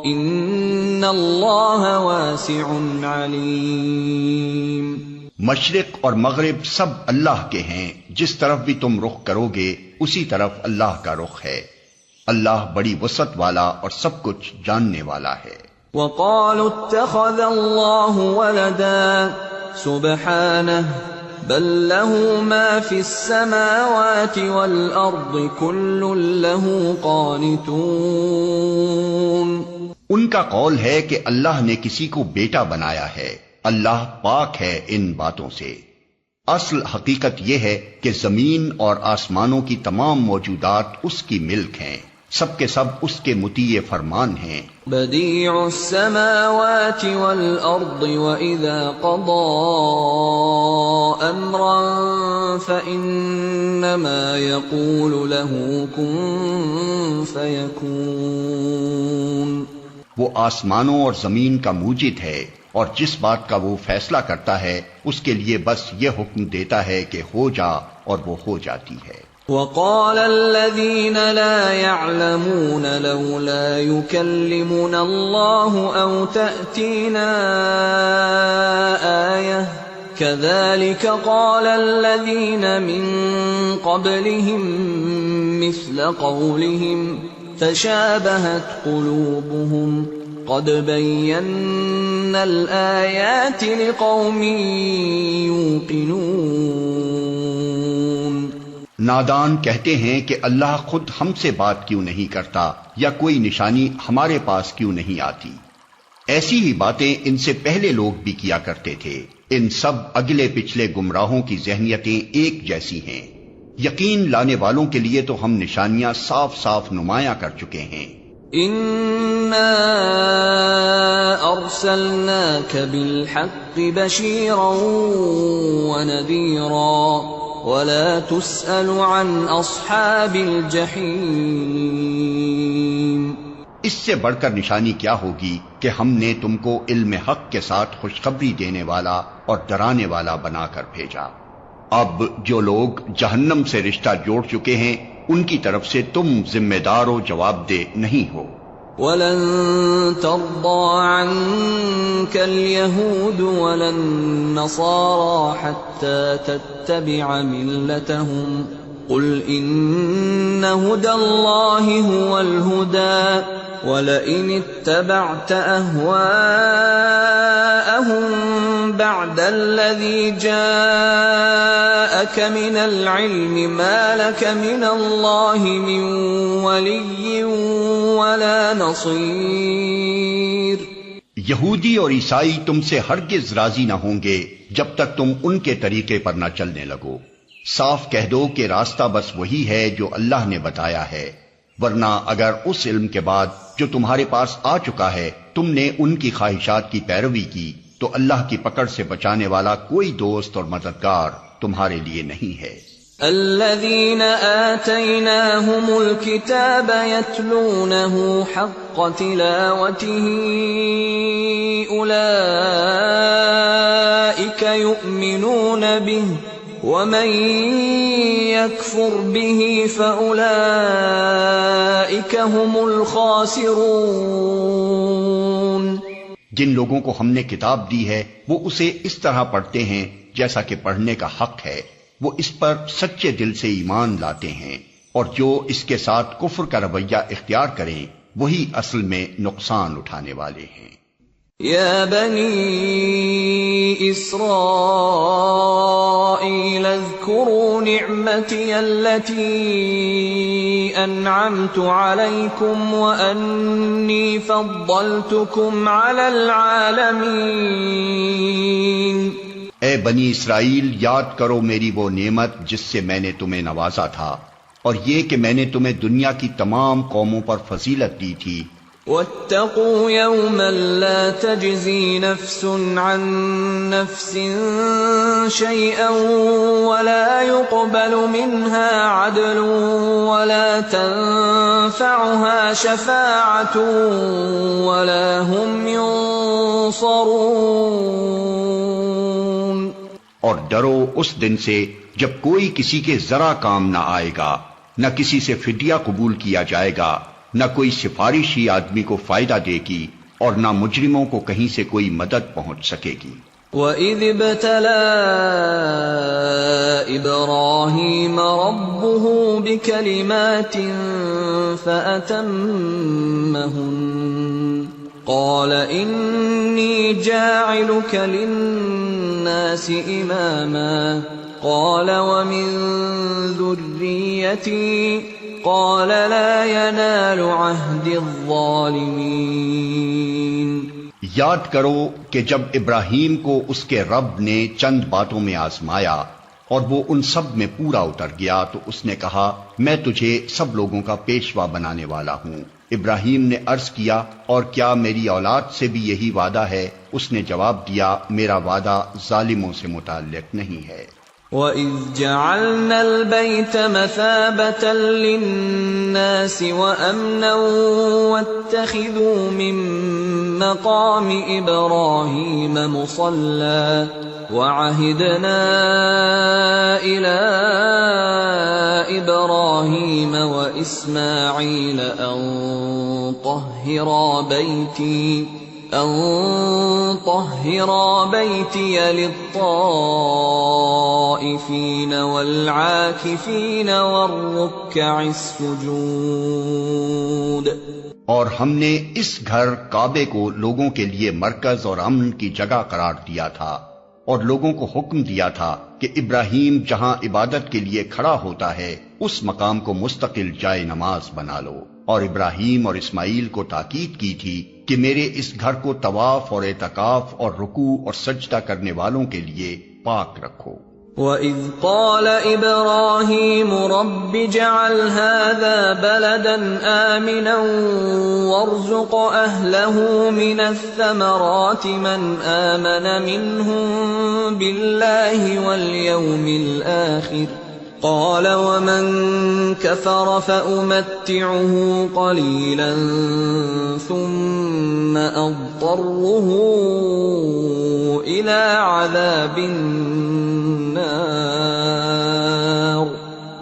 Speaker 1: إِنَّ اللَّهَ وَاسِعٌ عَلِيمٌ۔
Speaker 2: مشرق اور مغرب سب اللہ کے ہیں، جس طرف بھی تم رخ کرو گے اسی طرف اللہ کا رخ ہے۔ اللہ بڑی وسعت والا اور سب کچھ جاننے والا ہے۔
Speaker 1: وَقَالُوا اتَّخَذَ اللَّهُ وَلَدًا سُبْحَانَهُ بَل لَّهُ مَا فِي السَّمَاوَاتِ وَالْأَرْضِ كُلٌّ لَّهُ قَانِتُونَ۔
Speaker 2: ان کا قول ہے کہ اللہ نے کسی کو بیٹا بنایا ہے، اللہ پاک ہے ان باتوں سے۔ اصل حقیقت یہ ہے کہ زمین اور آسمانوں کی تمام موجودات اس کی ملک ہیں، سب کے سب اس کے مطیع فرمان ہیں۔
Speaker 1: بدیع السماوات والارض واذا قضى امرا فانما يقول له كن فيكون۔
Speaker 2: وہ آسمانوں اور زمین کا موجد ہے، اور جس بات کا وہ فیصلہ کرتا ہے اس کے لیے بس یہ حکم دیتا ہے کہ ہو جا، اور وہ ہو جاتی ہے۔
Speaker 1: وقال الذين لا يعلمون لولا يكلمنا الله أو تأتينا آية كذلك قال الذين من قبلهم مثل قولهم تشابهت قلوبهم قد بينا الآيات لقوم يوقنون۔
Speaker 2: نادان کہتے ہیں کہ اللہ خود ہم سے بات کیوں نہیں کرتا، یا کوئی نشانی ہمارے پاس کیوں نہیں آتی۔ ایسی ہی باتیں ان سے پہلے لوگ بھی کیا کرتے تھے۔ ان سب اگلے پچھلے گمراہوں کی ذہنیتیں ایک جیسی ہیں۔ یقین لانے والوں کے لیے تو ہم نشانیاں صاف صاف نمایاں کر چکے ہیں۔
Speaker 1: اِنَّا أَرْسَلْنَاكَ بِالْحَقِّ بَشِيرًا وَنَذِيرًا وَلَا تُسْأَلُ عَنْ أَصْحَابِ الْجَحِيمِ۔
Speaker 2: اس سے بڑھ کر نشانی کیا ہوگی کہ ہم نے تم کو علم حق کے ساتھ خوشخبری دینے والا اور ڈرانے والا بنا کر بھیجا۔ اب جو لوگ جہنم سے رشتہ جوڑ چکے ہیں ان کی طرف سے تم ذمہ دار و جواب دہ نہیں ہو۔
Speaker 1: وَلَن تَرْضَىٰ عَنكَ الْيَهُودُ وَلَا النَّصَارَىٰ حَتَّىٰ تَتَّبِعَ مِلَّتَهُمْ قُلْ إِنَّ هُدَى اللَّهِ هُوَ الْهُدَىٰ وَلَئِنِ اتَّبَعْتَ أَهْوَاءَهُم بَعْدَ الَّذِي جَاءَكَ مِنَ الْعِلْمِ مَا لَكَ مِنَ اللَّهِ مِن وَلِيٍّ وَلَا نَصِيرٍ۔
Speaker 2: یہودی اور عیسائی تم سے ہرگز راضی نہ ہوں گے جب تک تم ان کے طریقے پر نہ چلنے لگو۔ صاف کہہ دو کہ راستہ بس وہی ہے جو اللہ نے بتایا ہے، ورنہ اگر اس علم کے بعد جو تمہارے پاس آ چکا ہے تم نے ان کی خواہشات کی پیروی کی تو اللہ کی پکڑ سے بچانے والا کوئی دوست اور مددگار تمہارے لیے نہیں ہے۔
Speaker 1: الذين آتيناهم الكتاب يتلونه حق تلاوته أولئك يؤمنون به ومن يكفر به فأولئك هم الخاسرون۔
Speaker 2: جن لوگوں کو ہم نے کتاب دی ہے وہ اسے اس طرح پڑھتے ہیں جیسا کہ پڑھنے کا حق ہے، وہ اس پر سچے دل سے ایمان لاتے ہیں، اور جو اس کے ساتھ کفر کا رویہ اختیار کریں وہی اصل میں نقصان اٹھانے والے ہیں۔
Speaker 1: یا بنی اسرائیل اذکروا نعمتی التي انعمت علیکم وانی فضلتکم علی العالمین۔
Speaker 2: اے بنی اسرائیل، یاد کرو میری وہ نعمت جس سے میں نے تمہیں نوازا تھا، اور یہ کہ میں نے تمہیں دنیا کی تمام قوموں پر فضیلت دی تھی۔
Speaker 1: وَاتَّقُوا يَوْمًا لَا تَجْزِي نَفْسٌ عَن نَفْسٍ شَيْئًا وَلَا يُقْبَلُ مِنْهَا عَدْلٌ وَلَا تَنفَعُهَا شَفَاعَةٌ وَلَا هُمْ يُنصَرُونَ۔
Speaker 2: اور ڈرو اس دن سے جب کوئی کسی کے ذرا کام نہ آئے گا، نہ کسی سے فدیہ قبول کیا جائے گا، نہ کوئی سفارش ہی آدمی کو فائدہ دے گی، اور نہ مجرموں کو کہیں سے کوئی مدد پہنچ سکے گی۔
Speaker 1: وَإِذِ ابْتَلَىٰ إِبْرَاهِيمَ رَبُّهُ بِكَلِمَاتٍ فَأَتَمَّهُنَّ قَالَ إِنِّي جَاعِلُكَ لِلنَّاسِ إِمَامًا قَالَ وَمِن ذُرِّيَّتِي قَالَ لَا يَنَالُ عَهْدِ الظَّالِمِينَ۔
Speaker 2: یاد کرو کہ جب ابراہیم کو اس کے رب نے چند باتوں میں آزمایا اور وہ ان سب میں پورا اتر گیا تو اس نے کہا میں تجھے سب لوگوں کا پیشوا بنانے والا ہوں۔ ابراہیم نے عرض کیا اور کیا میری اولاد سے بھی یہی وعدہ ہے؟ اس نے جواب دیا میرا وعدہ ظالموں سے متعلق نہیں ہے۔
Speaker 1: وَإِذْ جَعَلْنَا الْبَيْتَ مَثَابَةً لِلنَّاسِ وَأَمْنًا وَاتَّخِذُوا مِن مَّقَامِ إِبْرَاهِيمَ مُصَلًّى وَعَهِدْنَا إِلَىٰ إِبْرَاهِيمَ وَإِسْمَاعِيلَ أَن طَهِّرَا بَيْتِيَ لِلطَّائِفِينَ وَالْعَاكِفِينَ وَالرُّكَّعِ السُّجُودِ۔
Speaker 2: اور ہم نے اس گھر کعبے کو لوگوں کے لیے مرکز اور امن کی جگہ قرار دیا تھا، اور لوگوں کو حکم دیا تھا کہ ابراہیم جہاں عبادت کے لیے کھڑا ہوتا ہے اس مقام کو مستقل جائے نماز بنا لو، اور ابراہیم اور اسماعیل کو تاکید کی تھی کہ میرے اس گھر کو طواف اور اعتکاف اور رکوع اور سجدہ کرنے والوں کے لیے پاک رکھو۔
Speaker 1: وَإِذْ قَالَ إِبْرَاهِيمُ رَبِّ اجْعَلْ هَٰذَا بَلَدًا آمِنًا وَارْزُقْ أَهْلَهُ مِنَ الثَّمَرَاتِ مَنْ آمَنَ مِنْهُم بِاللَّهِ وَالْيَوْمِ الْآخِرِ قَالَ وَمَن كَفَرَ فَأُمَتِّعُهُ قَلِيلًا ثُمَّ أَضْطَرُّهُ إِلَىٰ عَذَابِ النَّارِ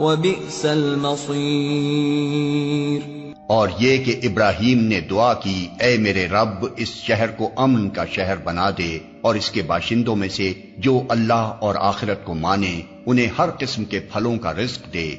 Speaker 1: وَبِئْسَ الْمَصِيرُ۔
Speaker 2: اور یہ کہ ابراہیم نے دعا کی اے میرے رب اس شہر کو امن کا شہر بنا دے اور اس کے باشندوں میں سے جو اللہ اور آخرت کو مانے انہیں ہر قسم کے پھلوں کا رزق دے۔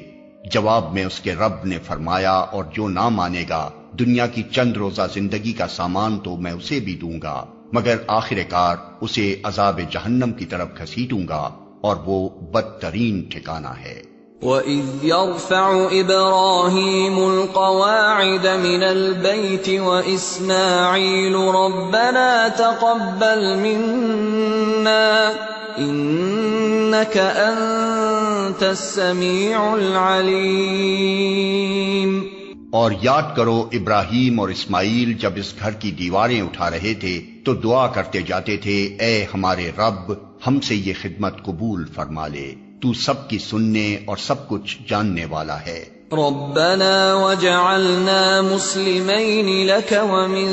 Speaker 2: جواب میں اس کے رب نے فرمایا اور جو نہ مانے گا دنیا کی چند روزہ زندگی کا سامان تو میں اسے بھی دوں گا، مگر آخر کار اسے عذاب جہنم کی طرف گھسیٹوں گا اور وہ بدترین ٹھکانہ ہے۔
Speaker 1: وَإِذْ يَرْفَعُ إِبْرَاهِيمُ الْقَوَاعِدَ مِنَ الْبَيْتِ وَإِسْمَاعِيلُ رَبَّنَا تَقَبَّلْ مِنَّا إِنَّكَ أَنتَ السَّمِيعُ الْعَلِيمُ۔
Speaker 2: اور یاد کرو ابراہیم اور اسماعیل جب اس گھر کی دیواریں اٹھا رہے تھے تو دعا کرتے جاتے تھے اے ہمارے رب ہم سے یہ خدمت قبول فرما لے، تو سب کی سننے اور سب کچھ جاننے والا ہے۔
Speaker 1: ربنا وجعلنا مسلمين لك ومن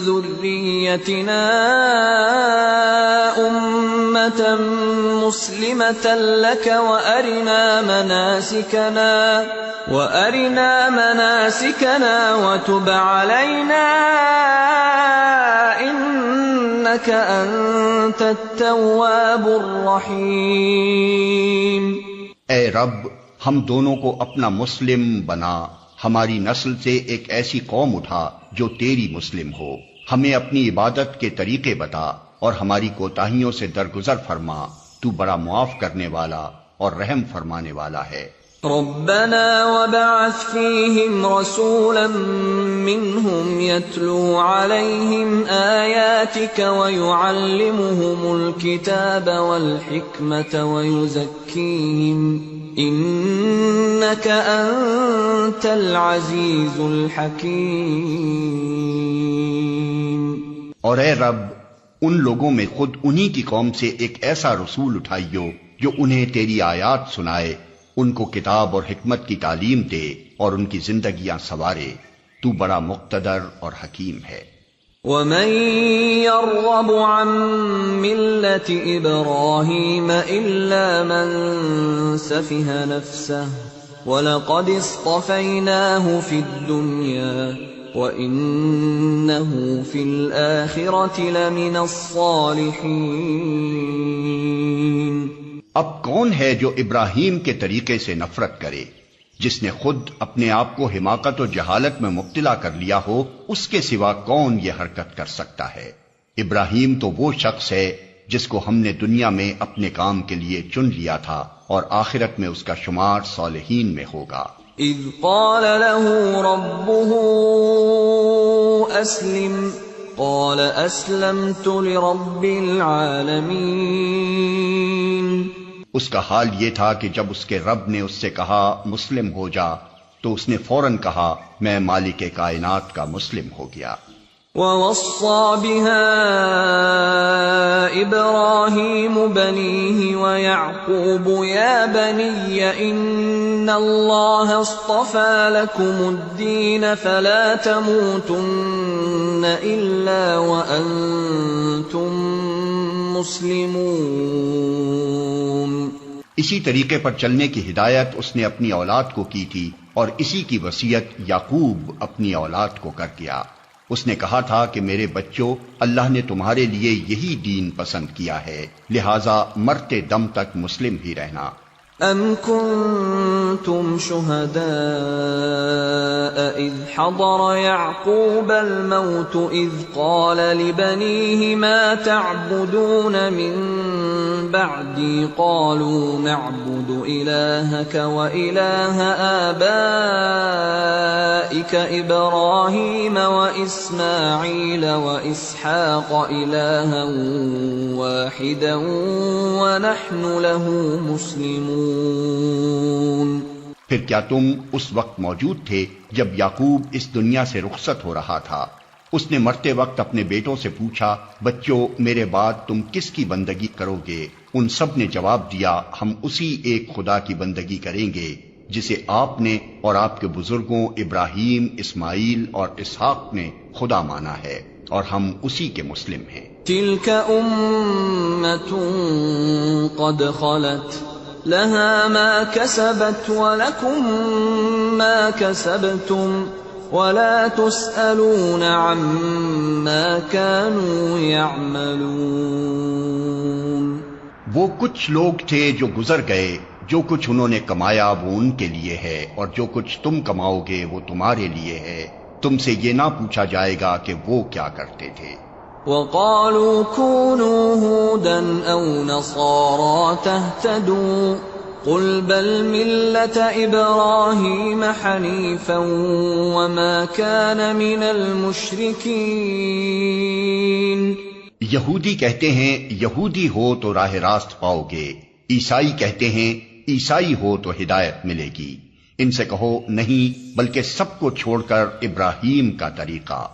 Speaker 1: ذريتنا أمة مسلمة لك وأرنا مناسكنا وتب علينا إنك أنت التواب الرحيم۔
Speaker 2: اے رب ہم دونوں کو اپنا مسلم بنا، ہماری نسل سے ایک ایسی قوم اٹھا جو تیری مسلم ہو، ہمیں اپنی عبادت کے طریقے بتا اور ہماری کوتاہیوں سے درگزر فرما، تو بڑا معاف کرنے والا اور رحم فرمانے والا ہے۔
Speaker 1: ربنا وبعث فيهم رسولا منهم يتلو عليهم آياتك ويعلمهم الكتاب والحكمة ويزكيهم إنك أنت العزيز الحكيم۔
Speaker 2: اور اے رب ان لوگوں میں خود انہی کی قوم سے ایک ایسا رسول اٹھائیو جو انہیں تیری آیات سنائے، ان کو کتاب اور حکمت کی تعلیم دے اور ان کی زندگیاں سنوارے، تو بڑا مقتدر اور حکیم ہے۔
Speaker 1: وَمَن يَرْغَبُ عَن مِّلَّةِ إِبْرَاهِيمَ إِلَّا مَن سَفِهَ نَفْسَهُ وَلَقَدِ اصْطَفَيْنَاهُ فِي الدُّنْيَا وَإِنَّهُ فِي الْآخِرَةِ لَمِنَ الصَّالِحِينَ۔
Speaker 2: اب کون ہے جو ابراہیم کے طریقے سے نفرت کرے؟ جس نے خود اپنے آپ کو حماقت و جہالت میں مبتلا کر لیا ہو، اس کے سوا کون یہ حرکت کر سکتا ہے؟ ابراہیم تو وہ شخص ہے جس کو ہم نے دنیا میں اپنے کام کے لیے چن لیا تھا اور آخرت میں اس کا شمار صالحین میں ہوگا۔
Speaker 1: اذ قال له ربه اسلم قال اسلمت لرب العالمین۔
Speaker 2: اس کا حال یہ تھا کہ جب اس کے رب نے اس سے کہا مسلم ہو جا تو اس نے فوراً کہا میں مالک کائنات کا مسلم ہو گیا۔
Speaker 1: وَوَصَّى بِهَا إِبْرَاهِيمُ بَنِيهِ وَيَعْقُوبُ يَا بَنِيَّ إِنَّ اللَّهَ اصْطَفَى لَكُمُ الدِّينَ فَلَا تَمُوتُنَّ إِلَّا وَأَنْتُمْ مُسْلِمُونَ۔
Speaker 2: اسی طریقے پر چلنے کی ہدایت اس نے اپنی اولاد کو کی تھی اور اسی کی وصیت یعقوب اپنی اولاد کو کر دیا۔ اس نے کہا تھا کہ میرے بچوں، اللہ نے تمہارے لیے یہی دین پسند کیا ہے، لہذا مرتے دم تک مسلم ہی رہنا۔
Speaker 1: أَمْ كُنْتُمْ شُهَدَاءَ إِذْ حَضَرَ يَعْقُوبَ الْمَوْتُ إِذْ قَالَ لِبَنِيهِ مَا تَعْبُدُونَ مِنْ بَعْدِي قَالُوا نَعْبُدُ إِلَٰهَكَ وَإِلَٰهَ آبَائِكَ إِبْرَاهِيمَ وَإِسْمَاعِيلَ وَإِسْحَاقَ إِلَٰهًا وَاحِدًا وَنَحْنُ لَهُ مُسْلِمُونَ۔
Speaker 2: پھر کیا تم اس وقت موجود تھے جب یعقوب اس دنیا سے رخصت ہو رہا تھا؟ اس نے مرتے وقت اپنے بیٹوں سے پوچھا بچوں میرے بعد تم کس کی بندگی کرو گے؟ ان سب نے جواب دیا ہم اسی ایک خدا کی بندگی کریں گے جسے آپ نے اور آپ کے بزرگوں ابراہیم، اسماعیل اور اسحاق نے خدا مانا ہے، اور ہم اسی کے مسلم ہیں۔
Speaker 1: تِلْكَ أُمَّةٌ قَدْ خَلَتْ لَهَا مَا كَسَبَتْ وَلَكُمْ مَا كَسَبْتُمْ وَلَا تُسْأَلُونَ عَمَّا كَانُوا يَعْمَلُونَ۔
Speaker 2: وہ کچھ لوگ تھے جو گزر گئے، جو کچھ انہوں نے کمایا وہ ان کے لیے ہے، اور جو کچھ تم کماؤ گے وہ تمہارے لیے ہے، تم سے یہ نہ پوچھا جائے گا کہ وہ کیا کرتے تھے۔
Speaker 1: وَقَالُوا كُونُوا هُودًا أَوْ نَصَارَىٰ تَهْتَدُوا قُلْ بَلْ مِلَّةَ إِبْرَاهِيمَ حَنِيفًا وَمَا كَانَ مِنَ الْمُشْرِكِينَ۔
Speaker 2: یہودی کہتے ہیں یہودی ہو تو راہ راست پاؤ گے، عیسائی کہتے ہیں عیسائی ہو تو ہدایت ملے گی۔ ان سے کہو نہیں، بلکہ سب کو چھوڑ کر ابراہیم کا طریقہ،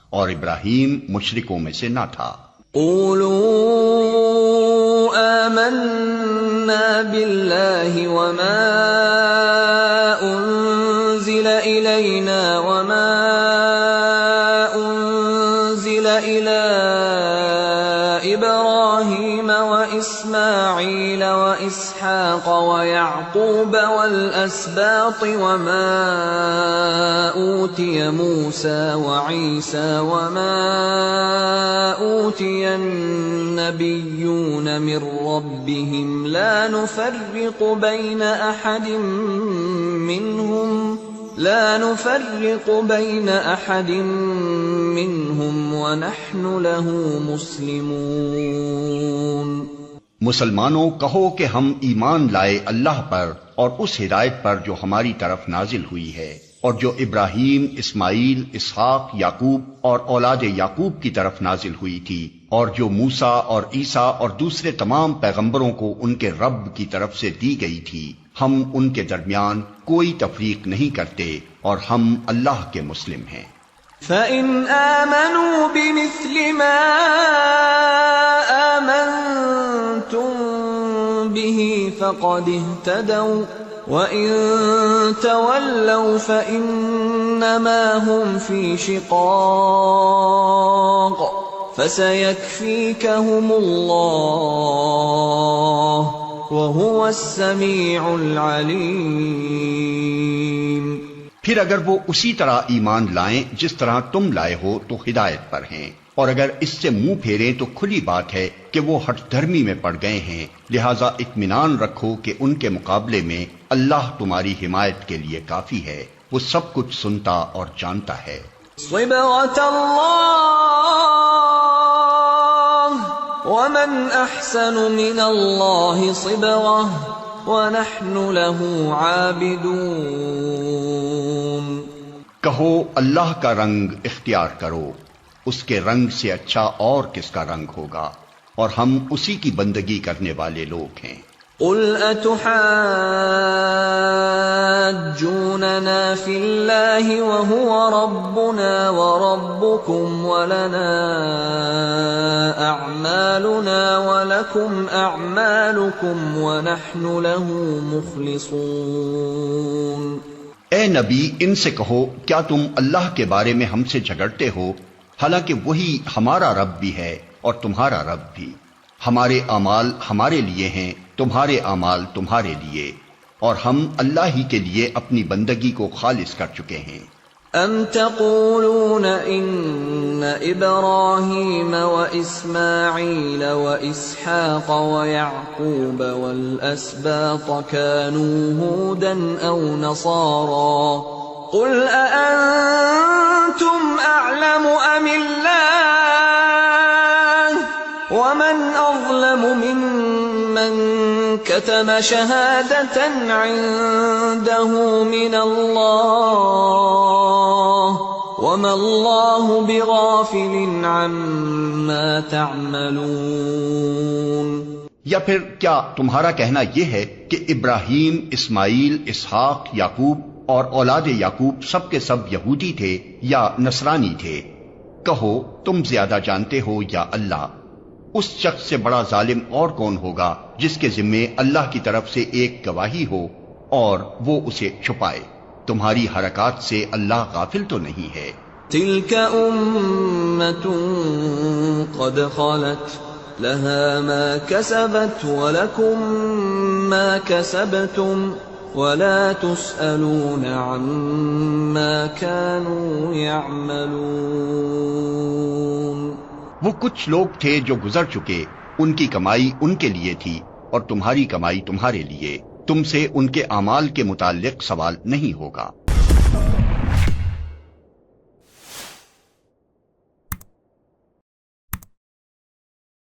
Speaker 2: اور ابراہیم مشرکوں میں سے نہ تھا۔
Speaker 1: قولوا آمنا باللہ وما انزل الینا وما انزل الی ابراہیم واسماعیل واسحاق ویعقوب والاسباط وما اوتی موسى وعیسى وما اوتی النبیون من ربهم لا نفرق بین احد منهم ونحن له مسلمون۔
Speaker 2: مسلمانوں کہو کہ ہم ایمان لائے اللہ پر اور اس ہدایت پر جو ہماری طرف نازل ہوئی ہے، اور جو ابراہیم، اسماعیل، اسحاق، یعقوب اور اولاد یعقوب کی طرف نازل ہوئی تھی، اور جو موسیٰ اور عیسیٰ اور دوسرے تمام پیغمبروں کو ان کے رب کی طرف سے دی گئی تھی۔ ہم ان کے درمیان کوئی تفریق نہیں کرتے، اور ہم اللہ کے مسلم ہیں۔
Speaker 1: فَإِنْ آمَنُوا بِمِثْلِ مَا آمَنْتُمْ بِهِ فَقَدِ اهْتَدَوْا وَإِنْ تَوَلَّوْا فَإِنَّمَا هُمْ فِي شِقَاقٍ فَسَيَكْفِيكَهُمُ اللَّهُ وَهُوَ السَّمِيعُ الْعَلِيمُ۔
Speaker 2: پھر اگر وہ اسی طرح ایمان لائیں جس طرح تم لائے ہو تو ہدایت پر ہیں، اور اگر اس سے منہ پھیریں تو کھلی بات ہے کہ وہ ہٹ دھرمی میں پڑ گئے ہیں، لہذا اطمینان رکھو کہ ان کے مقابلے میں اللہ تمہاری حمایت کے لیے کافی ہے، وہ سب کچھ سنتا اور جانتا ہے۔
Speaker 1: صبغة اللہ ومن احسن من اللہ صبغة وَنَحْنُ لَهُ عَابِدُونَ۔
Speaker 2: کہو اللہ کا رنگ اختیار کرو، اس کے رنگ سے اچھا اور کس کا رنگ ہوگا، اور ہم اسی کی بندگی کرنے والے لوگ ہیں۔
Speaker 1: قل أتحاجوننا في الله وهو ربنا وربكم ولنا أعمالنا ولكم أعمالكم ونحن له مخلصون۔
Speaker 2: اے نبی ان سے کہو کیا تم اللہ کے بارے میں ہم سے جھگڑتے ہو حالانکہ وہی ہمارا رب بھی ہے اور تمہارا رب بھی، ہمارے اعمال ہمارے لیے ہیں تمہارے اعمال تمہارے لیے، اور ہم اللہ ہی کے لیے اپنی بندگی کو خالص کر چکے ہیں۔
Speaker 1: ام تقولون ان ابراہیم واسماعیل واسحاق ویعقوب والاسباط كانوا هودا او نصارا قل اانتم اعلم ام اللہ ومن اظلم ممن كتم شهادة عنده من الله وما الله بغافل عما تعملون۔
Speaker 2: یا پھر کیا تمہارا کہنا یہ ہے کہ ابراہیم، اسماعیل، اسحاق، یعقوب اور اولاد یعقوب سب کے سب یہودی تھے یا نصرانی تھے؟ کہو تم زیادہ جانتے ہو یا اللہ؟ اس شخص سے بڑا ظالم اور کون ہوگا جس کے ذمے اللہ کی طرف سے ایک گواہی ہو اور وہ اسے چھپائے؟ تمہاری حرکات سے اللہ غافل تو نہیں ہے۔
Speaker 1: تلك أمة قد خلت لها ما كسبت ولكم ما كسبتم ولا تسألون عما كانوا يعملون۔
Speaker 2: وہ کچھ لوگ تھے جو گزر چکے، ان کی کمائی ان کے لیے تھی اور تمہاری کمائی تمہارے لیے، تم سے ان کے اعمال کے متعلق سوال نہیں ہوگا۔